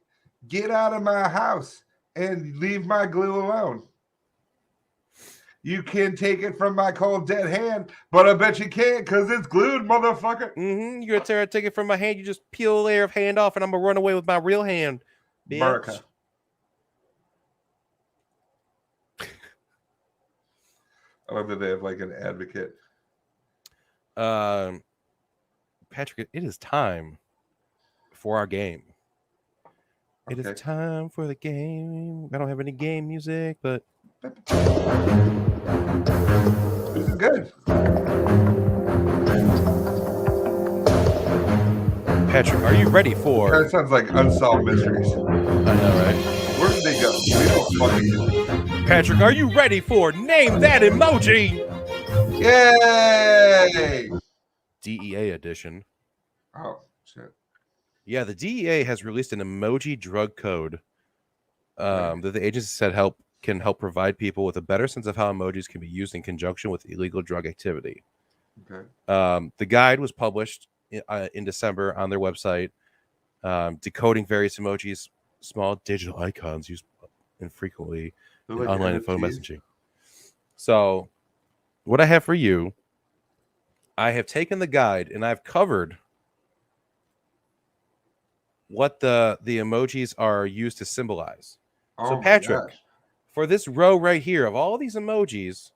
get out of my house and leave my glue alone. You can take it from my cold dead hand, but I bet you can't because it's glued, motherfucker. You're gonna take it from my hand. You just peel a layer of hand off, and I'm gonna run away with my real hand. America. I love that they have like an advocate. Patrick, it is time for our game. Okay. It is time for the game. I don't have any game music, but this is good. Patrick, are you ready for? That sounds like Unsolved Mysteries. I know, right? Where did they go? We don't fucking know. Patrick, are you ready for Name That Emoji? Yay! DEA edition. Oh, shit. Yeah, the DEA has released an emoji drug code that the agency said can help provide people with a better sense of how emojis can be used in conjunction with illegal drug activity. Okay. The guide was published in December on their website, decoding various emojis, small digital icons used infrequently in online and phone messaging. So, what I have for you, I have taken the guide and I've covered what the emojis are used to symbolize. So, Patrick, for this row right here of all these emojis,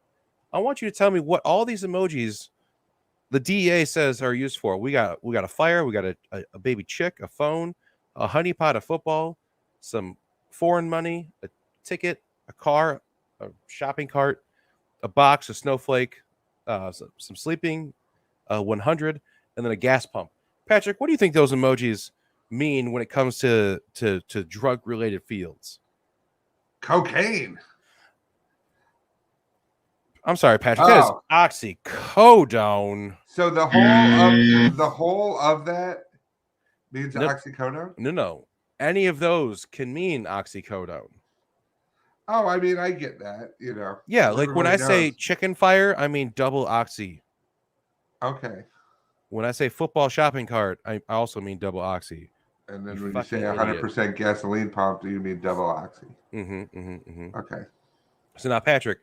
I want you to tell me what all these emojis the DEA says are used for. We got a fire, we got a baby chick, a phone, a honeypot, a football, some foreign money, a ticket, a car, a shopping cart, a box, a snowflake, some sleeping, 100, and then a gas pump. Patrick, what do you think those emojis mean when it comes to drug related fields? Cocaine. I'm sorry, Patrick. That is oxycodone. So the whole of that means oxycodone? No. Any of those can mean oxycodone. Oh, I mean, I get that, you know. Yeah, like when I say chicken fire, I mean double oxy. Okay. When I say football shopping cart, I also mean double oxy. And then when you say 100% gasoline pump, do you mean double oxy? Okay. So now, Patrick,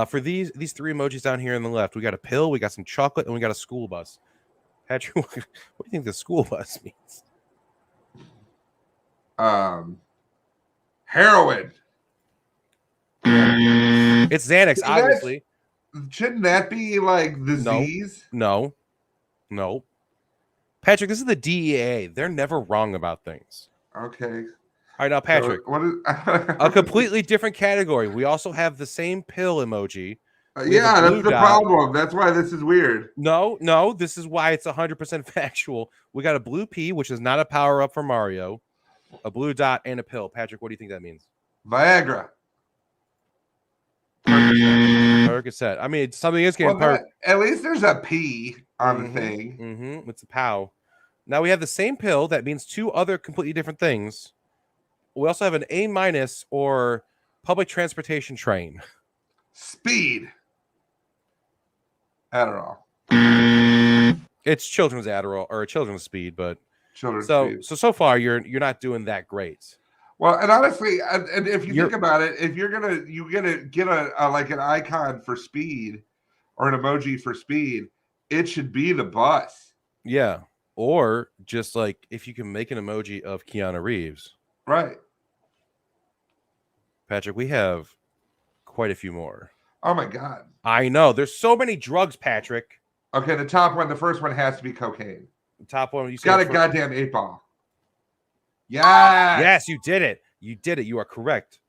for these three emojis down here on the left, we got a pill, we got some chocolate, and we got a school bus. Patrick, what do you think the school bus means? Heroin. It's Xanax, obviously. Shouldn't that be like the Z's? No. Patrick, this is the DEA. They're never wrong about things. Okay. All right, now, Patrick, so what is a completely different category. We also have the same pill emoji. Yeah, that's the problem. That's why this is weird. No, this is why it's 100% factual. We got a blue pea, which is not a power-up for Mario, a blue dot, and a pill. Patrick, what do you think that means? Viagra. Percocet. I mean, something is getting at least there's a P on the thing. It's a POW. Now we have the same pill that means two other completely different things. We also have an A- or public transportation train. Speed. Adderall. It's children's Adderall or children's speed, but speed. So far you're not doing that great. Well, and honestly, and if you think about it, if you're gonna get a like an icon for speed or an emoji for speed, it should be the bus. Yeah, or just like if you can make an emoji of Keanu Reeves, right? Patrick, we have quite a few more. Oh my god. I know. There's so many drugs, Patrick. Okay, the top one, the first one has to be cocaine. The top one, you It's said got a first... goddamn 8-ball. Yes. Yes, you did it. You did it. You are correct.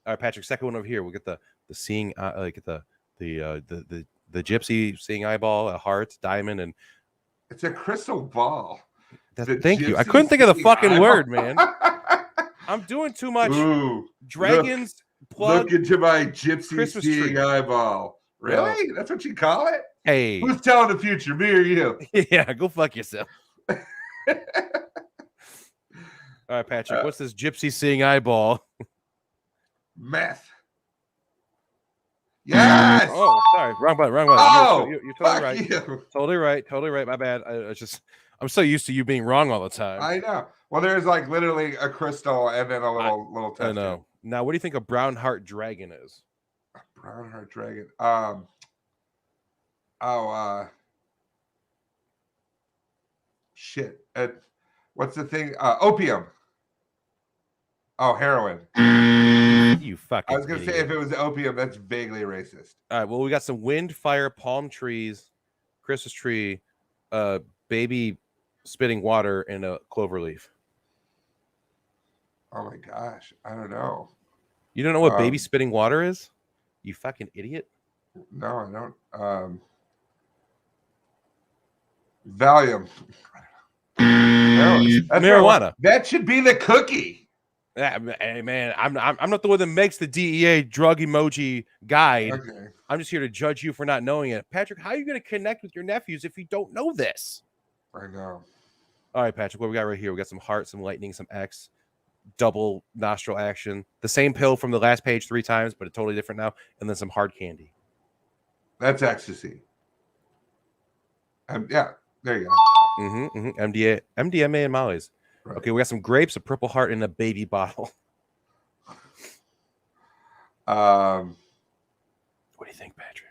All right, Patrick. Second one over here. We'll get the seeing, like the gypsy seeing eyeball, a heart, diamond, and it's a crystal ball. Thank you. I couldn't think of the fucking word, man. I'm doing too much. Ooh, Dragons. Look into my gypsy Christmas seeing tree. eyeball. Really? That's what you call it? Hey. Who's telling the future, me or you? Yeah, go fuck yourself. All right, Patrick. What's this gypsy seeing eyeball? Meth. Yes. Oh, sorry. Wrong button. Wrong button. Oh, you're totally right. You. Totally right. Totally right. My bad. I'm so used to you being wrong all the time. I know. Well, there's like literally a crystal and then a little test. I know. Now, what do you think a brown heart dragon is? A brown heart dragon. Shit. What's the thing? Opium. Oh, heroin. You fucking. I was gonna say if it was opium, that's vaguely racist. All right. Well, we got some wind, fire, palm trees, Christmas tree, baby spitting water, and a clover leaf. Oh my gosh, I don't know. You don't know what baby spitting water is? You fucking idiot. No, I don't. Valium. Marijuana. That should be the cookie. Hey man, I'm not the one that makes the DEA drug emoji guide. Okay. I'm just here to judge you for not knowing it. Patrick, how are you going to connect with your nephews if you don't know this? I know. All right, Patrick, what we got right here? We got some heart, some lightning, some X, double nostril action. The same pill from the last page 3 times, but it's totally different now. And then some hard candy. That's ecstasy. Yeah, there you go. MDMA and Molly's. Right. Okay, we got some grapes, a purple heart, and a baby bottle. What do you think, Patrick?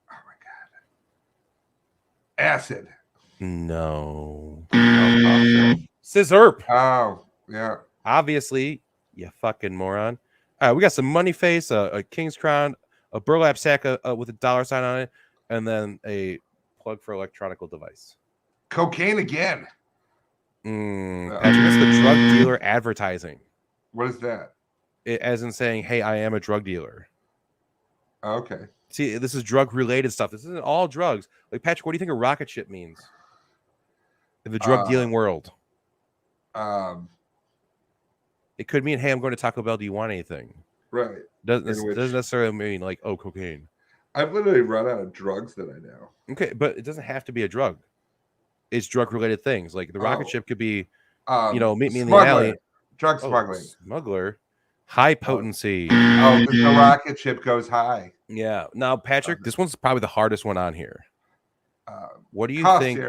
Oh my god. Acid. No. Scissor. Oh, yeah. Obviously, you fucking moron. All right, we got some money face, a king's crown, a burlap sack with a dollar sign on it, and then a plug for electronical device. Cocaine again. Patrick, that's the drug dealer advertising. What is that? As in saying, hey, I am a drug dealer. Okay. See, this is drug-related stuff. This isn't all drugs. Like, Patrick, what do you think a rocket ship means in the drug dealing world? It could mean, hey, I'm going to Taco Bell. Do you want anything? Right. Doesn't necessarily mean like, oh, cocaine. I've literally run out of drugs that I know. Okay, but it doesn't have to be a drug. It's drug-related things. Like the rocket ship could be, meet me in the alley. Drug smuggling. Smuggler. High potency. Oh, the rocket ship goes high. Yeah. Now, Patrick, this one's probably the hardest one on here. What do you think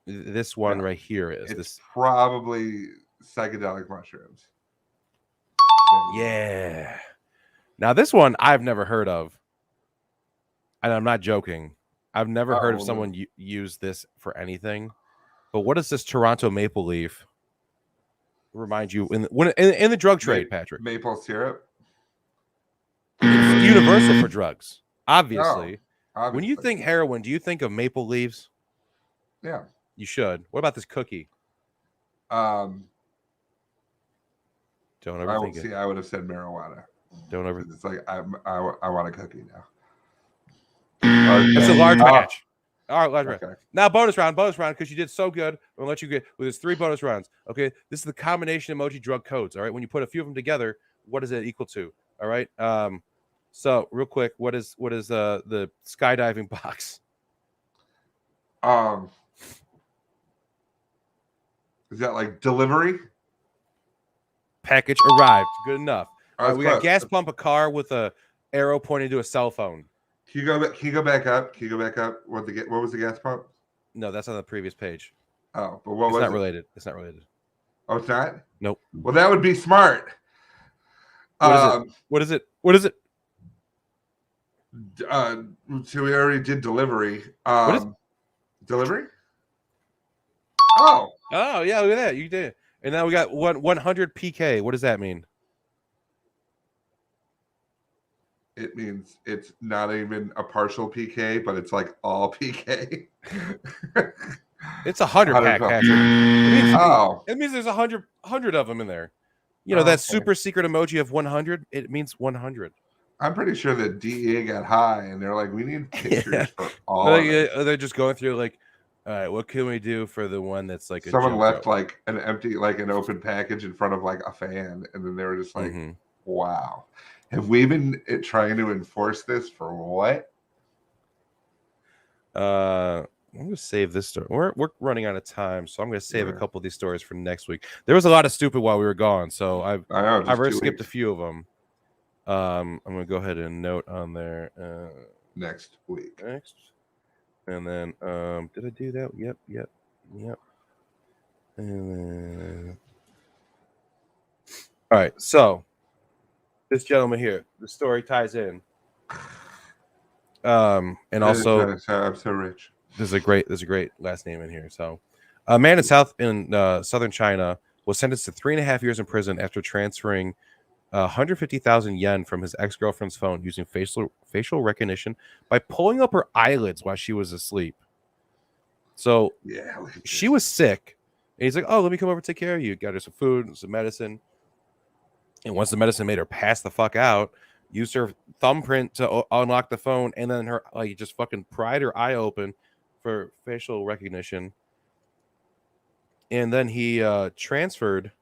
this one right here is? It's probably psychedelic mushrooms. Yeah. Now, this one I've never heard of. And I'm not joking. I've never heard of someone use this for anything. But what is this Toronto maple leaf? Remind you in the drug trade, Patrick? Maple syrup. It's universal for drugs, obviously. Obviously. When you think heroin, do you think of maple leaves? Yeah, you should. What about this cookie? Don't overthink it. See, I would have said marijuana. Don't overthink. It's like I want a cookie now. It's a large match. All right, large okay. round. Now bonus round, because you did so good. I'm gonna let you get with this 3 bonus rounds. Okay, this is the combination emoji drug codes. All right, when you put a few of them together, what is it equal to? All right. So real quick, what is the skydiving box? Is that like delivery? Package arrived. Good enough. All right, we close. got gas pump, a car with a arrow pointing to a cell phone. Can you go back up? What was the gas pump? No, that's on the previous page. Oh, but what was it? Related. It's not related. Oh, it's not? Nope. Well, that would be smart. What is it? So we already did delivery. Delivery? Oh, yeah, look at that. You did. And now we got 100 PK. What does that mean? It means it's not even a partial PK, but it's like all PK. It's 100 pack, 112. Patrick. Oh, It means there's 100 of them in there. You know, oh, that okay. super secret emoji of 100, it means 100. I'm pretty sure that DEA got high and they're like, we need pictures for all They're, of it. they're just going through like, all right, what can we do for the one that's like a Someone joke left joke? like an empty, like an open package in front of like a fan, and then they were just like, wow. Have we been trying to enforce this for what? I'm gonna save this story. We're running out of time, so I'm gonna save a couple of these stories for next week. There was a lot of stupid while we were gone, so I've already skipped a few of them. I'm gonna go ahead and note on there next week. And then did I do that? Yep. And then all right, so this gentleman here, the story ties in. And also I'm so rich. There's a great last name in here. So a man in southern China was sentenced to 3.5 years in prison after transferring 150,000 yen from his ex-girlfriend's phone using facial recognition by pulling up her eyelids while she was asleep. So she was sick, and he's like, "Oh, let me come over and take care of you." Got her some food and some medicine. And once the medicine made her pass the fuck out, used her thumbprint to unlock the phone, and then her just fucking pried her eye open for facial recognition. And then he transferred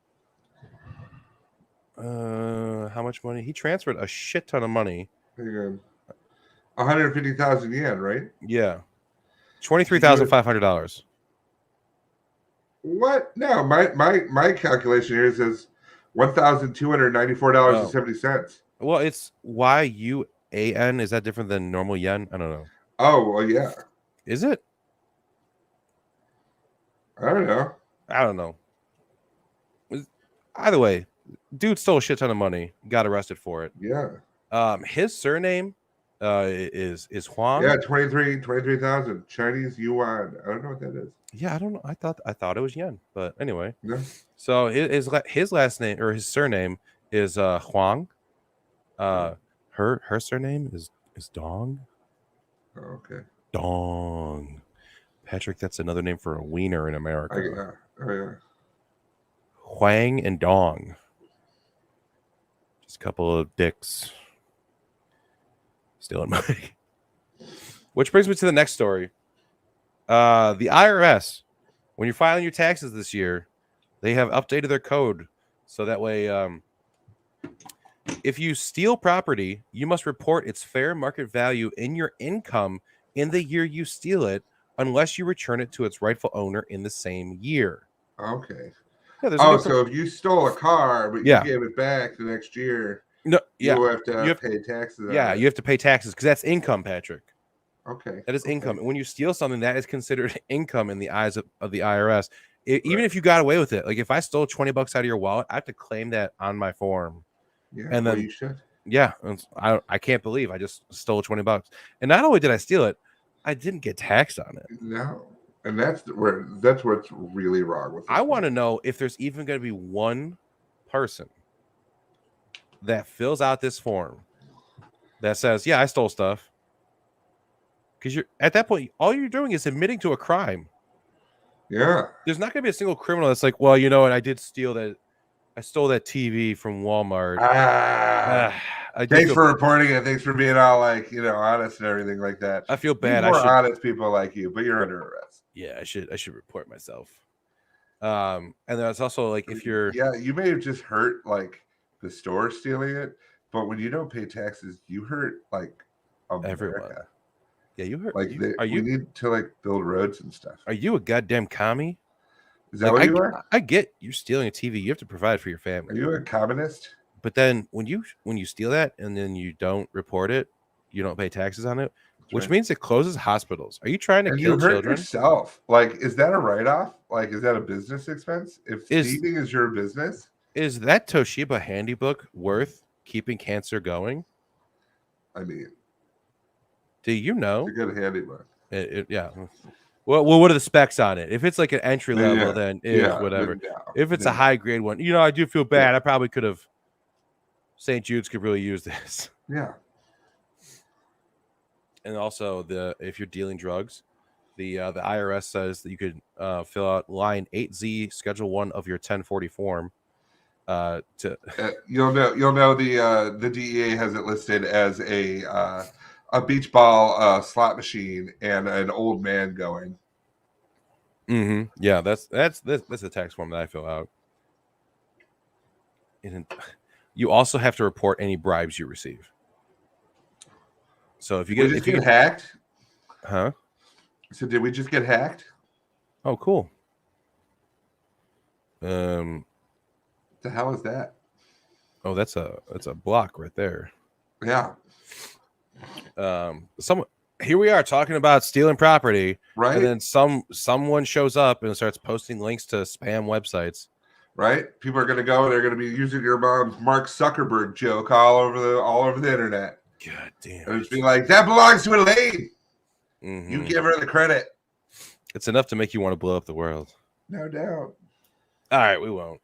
how much money? He transferred a shit ton of money. 150,000 yen, right? Yeah. $23,500. What? No, my calculation here says $1,294.70. Well, it's YUAN. Is that different than normal yen? I don't know. Oh, well, yeah. Is it? I don't know. Either way, dude stole a shit ton of money. Got arrested for it. Yeah. His surname is Huang. Yeah, 23,000 Chinese yuan. I don't know what that is. Yeah, I don't know. I thought it was yen, but anyway. No. So his last name or his surname is Huang. Her surname is Dong. Oh, okay. Dong. Patrick, that's another name for a wiener in America. Oh yeah. Huang and Dong. Just a couple of dicks stealing money. Which brings me to the next story. The IRS, when you're filing your taxes this year, they have updated their code so that way if you steal property, you must report its fair market value in your income in the year you steal it, unless you return it to its rightful owner in the same year. Okay. Yeah, so if you stole a car but you gave it back the next year, you have to pay taxes. Yeah, you have to pay taxes because that's income, Patrick. Okay. That is income. And when you steal something, that is considered income in the eyes of the IRS. Even if you got away with it, like if I stole $20 out of your wallet, I have to claim that on my form. Yeah, and then you should. Yeah, I can't believe I just stole $20. And not only did I steal it, I didn't get taxed on it. No. And that's what's really wrong with it. I want to know if there's even going to be one person that fills out this form that says, yeah, I stole stuff. Because you're at that point, all you're doing is admitting to a crime. Yeah. There's not going to be a single criminal that's like, well, you know what? I did steal that. I stole that TV from Walmart. Thanks for reporting it. Thanks for being all honest and everything like that. I feel bad. More honest people like you, but you're under arrest. Yeah, I should report myself. And there's also like if you're you may have just hurt like the store stealing it, but when you don't pay taxes, you hurt like America. Everyone. Yeah, you hurt. Like we need to like build roads and stuff. Are you a goddamn commie? Is that what you are? I get you're stealing a TV. You have to provide for your family. Are you a communist? But then when you steal that and then you don't report it, you don't pay taxes on it, which means it closes hospitals. Are you trying to kill children? Yourself? Like, is that a write-off? Like, is that a business expense? If thieving is your business, is that Toshiba handybook worth keeping cancer going? I mean, do you know? It's a good handybook. Yeah. Well, what are the specs on it? If it's like an entry level, then whatever. If it's a high grade one, I do feel bad. I probably could have. St. Jude's could really use this. Yeah. And also, if you're dealing drugs, the IRS says that you could fill out line 8Z, Schedule 1 of your 1040 form. You'll know the DEA has it listed as a beach ball slot machine and an old man going. Yeah, that's a tax form that I fill out. And you also have to report any bribes you receive. So if you get hacked, huh? So did we just get hacked? Oh, cool. The hell is that? Oh, that's a block right there. Yeah. Here we are talking about stealing property, right? And then someone shows up and starts posting links to spam websites. Right? People are going to go and they're going to be using your mom's Mark Zuckerberg joke all over the internet. God damn. And just be like, that belongs to Elaine. You give her the credit. It's enough to make you want to blow up the world. No doubt. All right, we won't.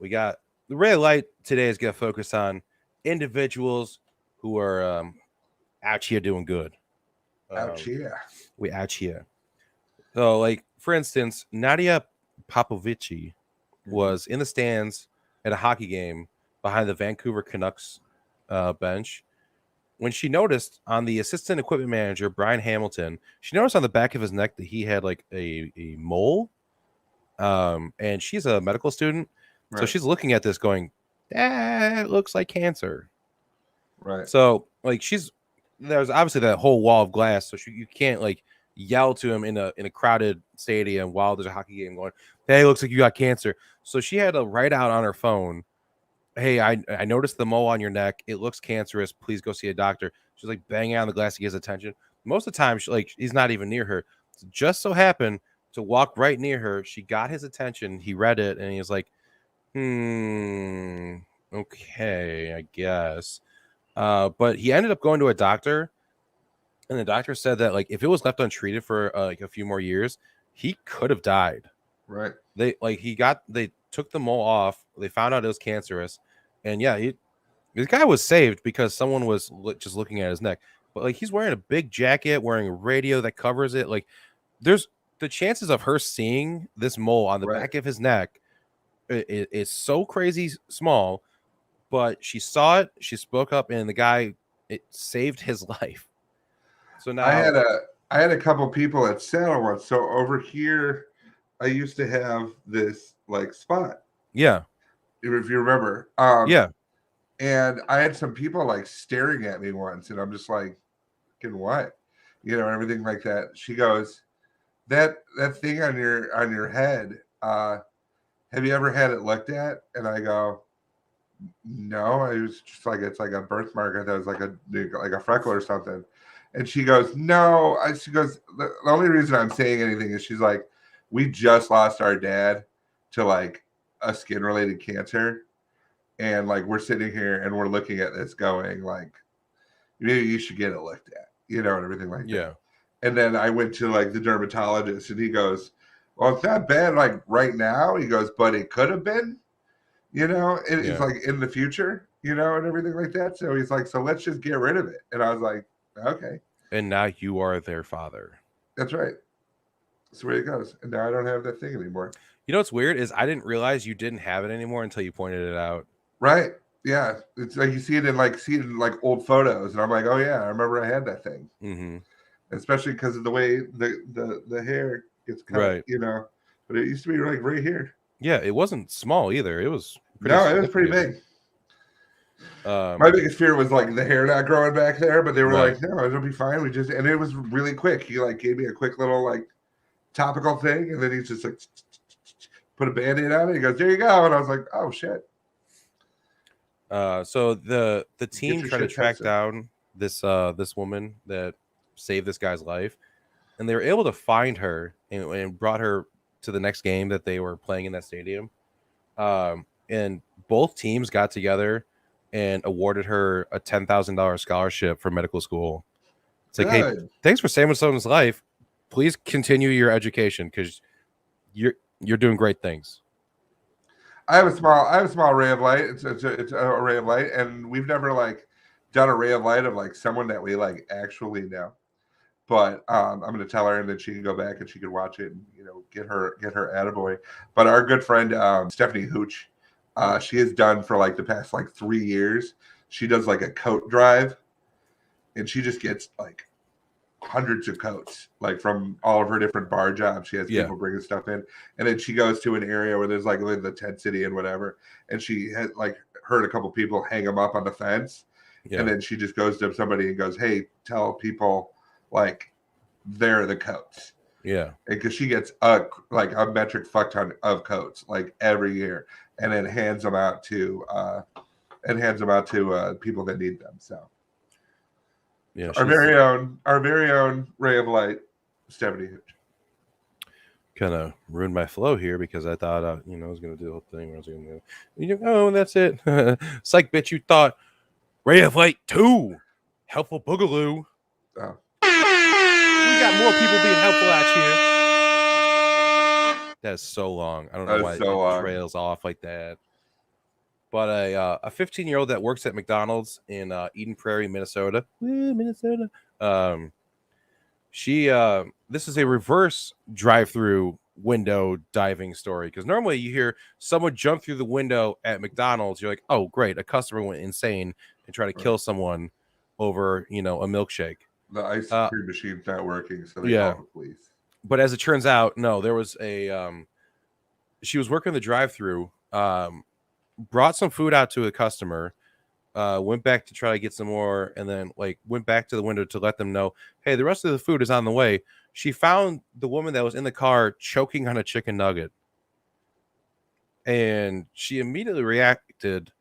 We got the red light today is going to focus on individuals who are out here doing good. Out here. We out here. So, like, for instance, Nadia Popovici was in the stands at a hockey game behind the Vancouver Canucks bench when she noticed on the assistant equipment manager, Brian Hamilton, she noticed on the back of his neck that he had like a mole. And she's a medical student. Right. So she's looking at this going, that looks like cancer. Right. So like there's obviously that whole wall of glass. So you can't like yell to him in a crowded stadium while there's a hockey game going, hey, looks like you got cancer. So she had to write out on her phone, hey, I noticed the mole on your neck. It looks cancerous. Please go see a doctor. She's like banging on the glass to get his attention. Most of the time, he's not even near her. So just so happened to walk right near her. She got his attention. He read it, and he was like, okay, I guess. But he ended up going to a doctor, and the doctor said that like if it was left untreated for like a few more years, he could have died. Right. They took the mole off. They found out it was cancerous, and yeah, this guy was saved because someone was just looking at his neck. But like he's wearing a big jacket, wearing a radio that covers it. Like there's the chances of her seeing this mole on the back of his neck is so crazy small. But she saw it. She spoke up, and the guy it saved his life. So now I had a couple people at Saddle once. So over here, I used to have this like spot. Yeah. If you remember. Yeah. And I had some people like staring at me once, and I'm just like, "Fucking what?" You know, and everything like that. She goes, "That thing on your head, have you ever had it looked at?" And I go, "No." I was just like, "It's like a birthmark. I thought it was like a freckle or something." And she goes, "No." She goes, the only reason I'm saying anything is she's like, we just lost our dad to like a skin related cancer. And like, we're sitting here and we're looking at this going like, maybe you should get it looked at, you know, and everything like that. And then I went to like the dermatologist and he goes, well, it's not bad like right now. He goes, but it could have been, you know, it's like in the future, you know, and everything like that. So he's like, so let's just get rid of it. And I was like, okay. And now you are their father. That's right. That's where it goes. And now I don't have that thing anymore. You know what's weird is I didn't realize you didn't have it anymore until you pointed it out. Right. Yeah. It's like you see it in like old photos. And I'm like, oh yeah, I remember I had that thing. Mm-hmm. Especially because of the way the hair gets cut, right. You know. But it used to be like right here. Yeah, it wasn't small either. It was pretty it was pretty big. My biggest fear was like the hair not growing back there, but they were like, no, it'll be fine. And it was really quick. He like gave me a quick little like topical thing, and then he's just like put a band-aid on it. He goes, there you go. And I was like, oh shit. So the team tried to track down this woman that saved this guy's life, and they were able to find her and brought her to the next game that they were playing in that stadium. And both teams got together and awarded her a $10,000 scholarship for medical school. It's like, hey, thanks for saving someone's life. Please continue your education because you're doing great things. I have a small ray of light. It's a ray of light, and we've never like done a ray of light of like someone that we like actually know. But I'm going to tell her, and then she can go back and she can watch it and get her attaboy. But our good friend Stephanie Hooch, she has done for like the past like 3 years. She does like a coat drive, and she just gets like hundreds of coats, like from all of her different bar jobs. She has people bringing stuff in, and then she goes to an area where there's like the tent city and whatever, and she had like heard a couple people hang them up on the fence, and then she just goes to somebody and goes, "Hey, tell people like they're the coats." Because she gets a metric fuck ton of coats like every year, and then hands them out to people that need them. So our very own ray of light, Stephanie Hooch. Kind of ruined my flow here because I thought I was gonna do the whole thing. I was gonna that's it. Psych, bitch, you thought Ray of Light 2 Helpful Boogaloo. Oh. We got more people being helpful out here. That's so long. I don't know why it trails off like that. But a 15-year-old that works at McDonald's in Eden Prairie, Minnesota. Minnesota. This is a reverse drive-through window diving story, because normally you hear someone jump through the window at McDonald's. You're like, oh, great, a customer went insane and tried to kill someone over, a milkshake. The ice cream machine's not working, so they call the police. But as it turns out, no, there was she was working the drive-through, brought some food out to a customer, went back to try to get some more, and then went back to the window to let them know, hey, the rest of the food is on the way. She found the woman that was in the car choking on a chicken nugget, and she immediately reacted.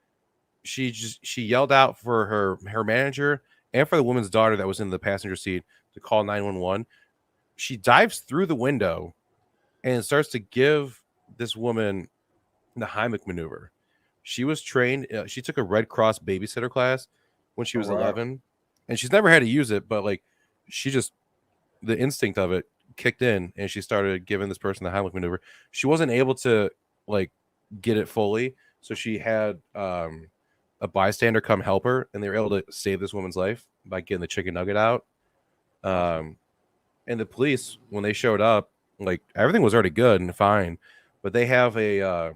She yelled out for her manager and for the woman's daughter that was in the passenger seat to call 911. She dives through the window and starts to give this woman the Heimlich maneuver. She was trained. She took a Red Cross babysitter class when she was 11, and she's never had to use it, but the instinct of it kicked in, and she started giving this person the Heimlich maneuver. She wasn't able to get it fully, so she had a bystander come help her, and they were able to save this woman's life by getting the chicken nugget out. And the police, when they showed up, everything was already good and fine, but they have a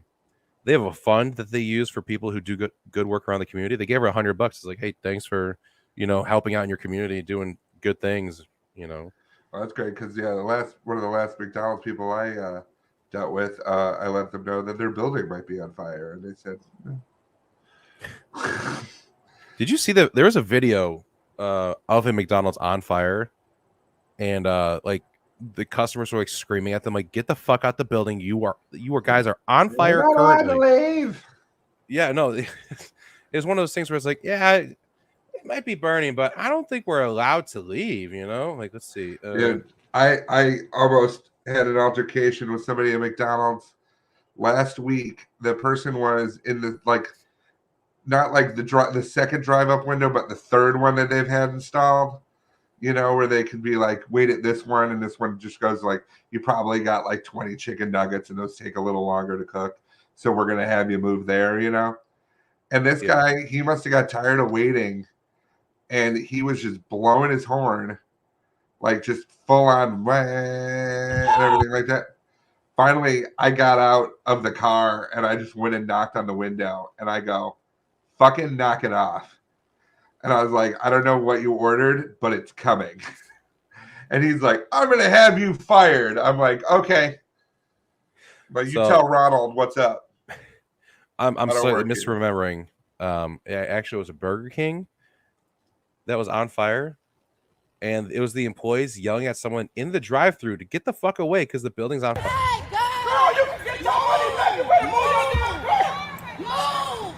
fund that they use for people who do good work around the community. They gave her $100. It's like, hey, thanks for helping out in your community, doing good things. Well, that's great, because one of the last McDonald's people I dealt with, I let them know that their building might be on fire, and they said, no. Did you see that there was a video of a McDonald's on fire, and the customers were screaming at them, get the fuck out the building. You guys are on fire currently. Yeah, no, it's one of those things where it's it might be burning, but I don't think we're allowed to leave. Let's see. Dude, I almost had an altercation with somebody at McDonald's last week. The person was in the not the second drive up window, but the third one that they've had installed. Where they can be wait at this one, and this one just goes you probably got 20 chicken nuggets, and those take a little longer to cook. So we're going to have you move there, And this guy, he must have got tired of waiting, and he was just blowing his horn, just full on and everything like that. Finally, I got out of the car, and I just went and knocked on the window, and I go, fucking knock it off. And I was like, I don't know what you ordered, but it's coming. And he's like, I'm going to have you fired. I'm like, okay. But you tell Ronald what's up. I'm slightly misremembering. Actually, it was a Burger King that was on fire. And it was the employees yelling at someone in the drive-thru to get the fuck away because the building's on fire. Hey, girl, you can get your money back. You better move. No.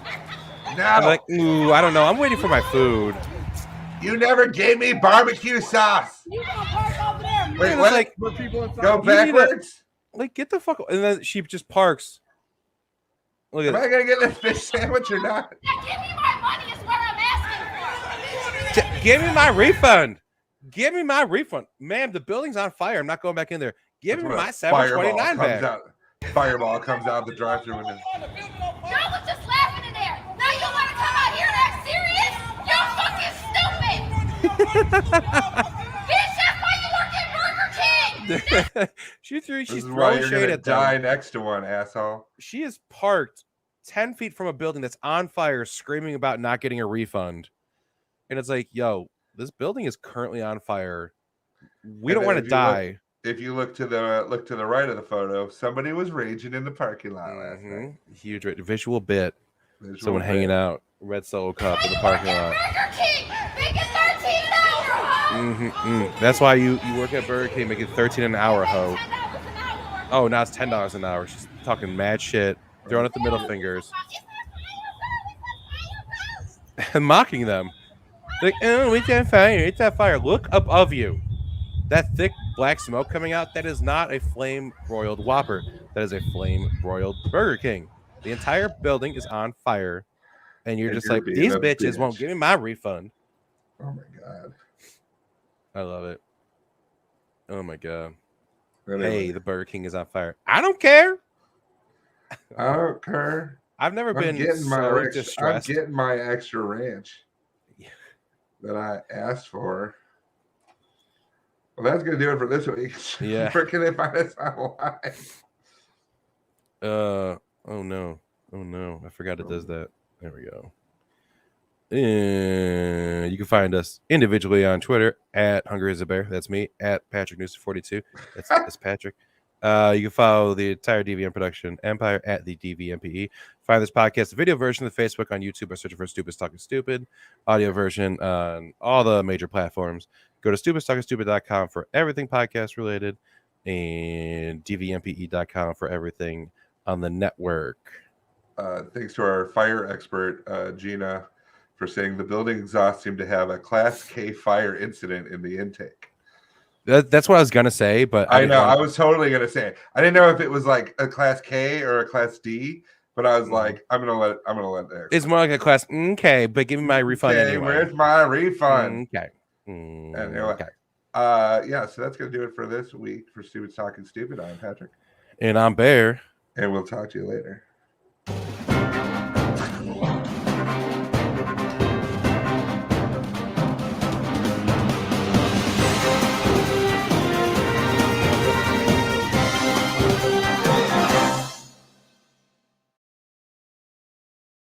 I'm ooh, I don't know. I'm waiting for my food. You never gave me barbecue sauce. You gonna park over there? Wait, what? Go backwards? Get the fuck. And then she just parks. Look at Am I gonna get this fish sandwich or not? Yeah, give me my money is what I'm asking for. Give me my refund. Give me my refund. Ma'am, the building's on fire. I'm not going back in there. Give me my $7.29 back. Fireball comes out the drive-thru window. Y'all was just laughing in there. Now you want to come out here and act serious? Y'all fucking that's why you work at Burger King. She's This is why throwing you're shade gonna at them. die next to one, asshole. She is parked 10 feet from a building that's on fire, screaming about not getting a refund. And it's like, yo, this building is currently on fire. We And don't then want to if you look- die. If you look to the right of the photo, somebody was raging in the parking lot last night. Huge visual bit. Visual Someone hanging bit. out, red solo cup in the You parking work at lot. Burger King. Make it 13 an hour, ho. That's why you work at Burger King, make it 13 an hour, ho. $10 an hour. Oh, now it's $10 an hour. She's talking mad shit, throwing up the middle fingers, and mocking them. Like, oh, it's on fire. It's on fire. Look above you. That thick black smoke coming out, that is not a flame broiled Whopper. That is a flame broiled Burger King. The entire building is on fire. And you're And just you're like, being these a bitches bitch. won't give me my refund. Oh my god. I love it. Oh my god. Anyway, Hey, the Burger King is on fire. I don't care. I don't care. I've never I'm been getting my so extra, I'm distressed. getting my extra ranch Yeah. that I asked for. Well, that's gonna do it for this week. Yeah. Where can they find us online? Oh no. Oh no. I forgot it does that. There we go. And you can find us individually on Twitter at Hungry as a Bear. That's me. At Patrick News 42. That's Patrick. You can follow the entire DVM production empire at the DVMPE. Find this podcast, the video version of the Facebook on YouTube by searching for Stupid Talking Stupid. Audio version on all the major platforms. Go to stupidtalkingstupid.com for everything podcast related, and dvmpe.com for everything on the network. Thanks to our fire expert, Gina, for saying the building exhaust seemed to have a Class K fire incident in the intake. That's what I was gonna say, but I know. I was totally gonna say it. I didn't know if it was like a Class K or a Class D, but I was like, I'm gonna let it. It's more like a class. Okay, but give me my refund Okay, anyway. where's my refund? Okay. Anyway, Okay. yeah. So that's gonna do it for this week for Stupid Talking Stupid. I'm Patrick, And I'm Bear. and we'll talk to you later.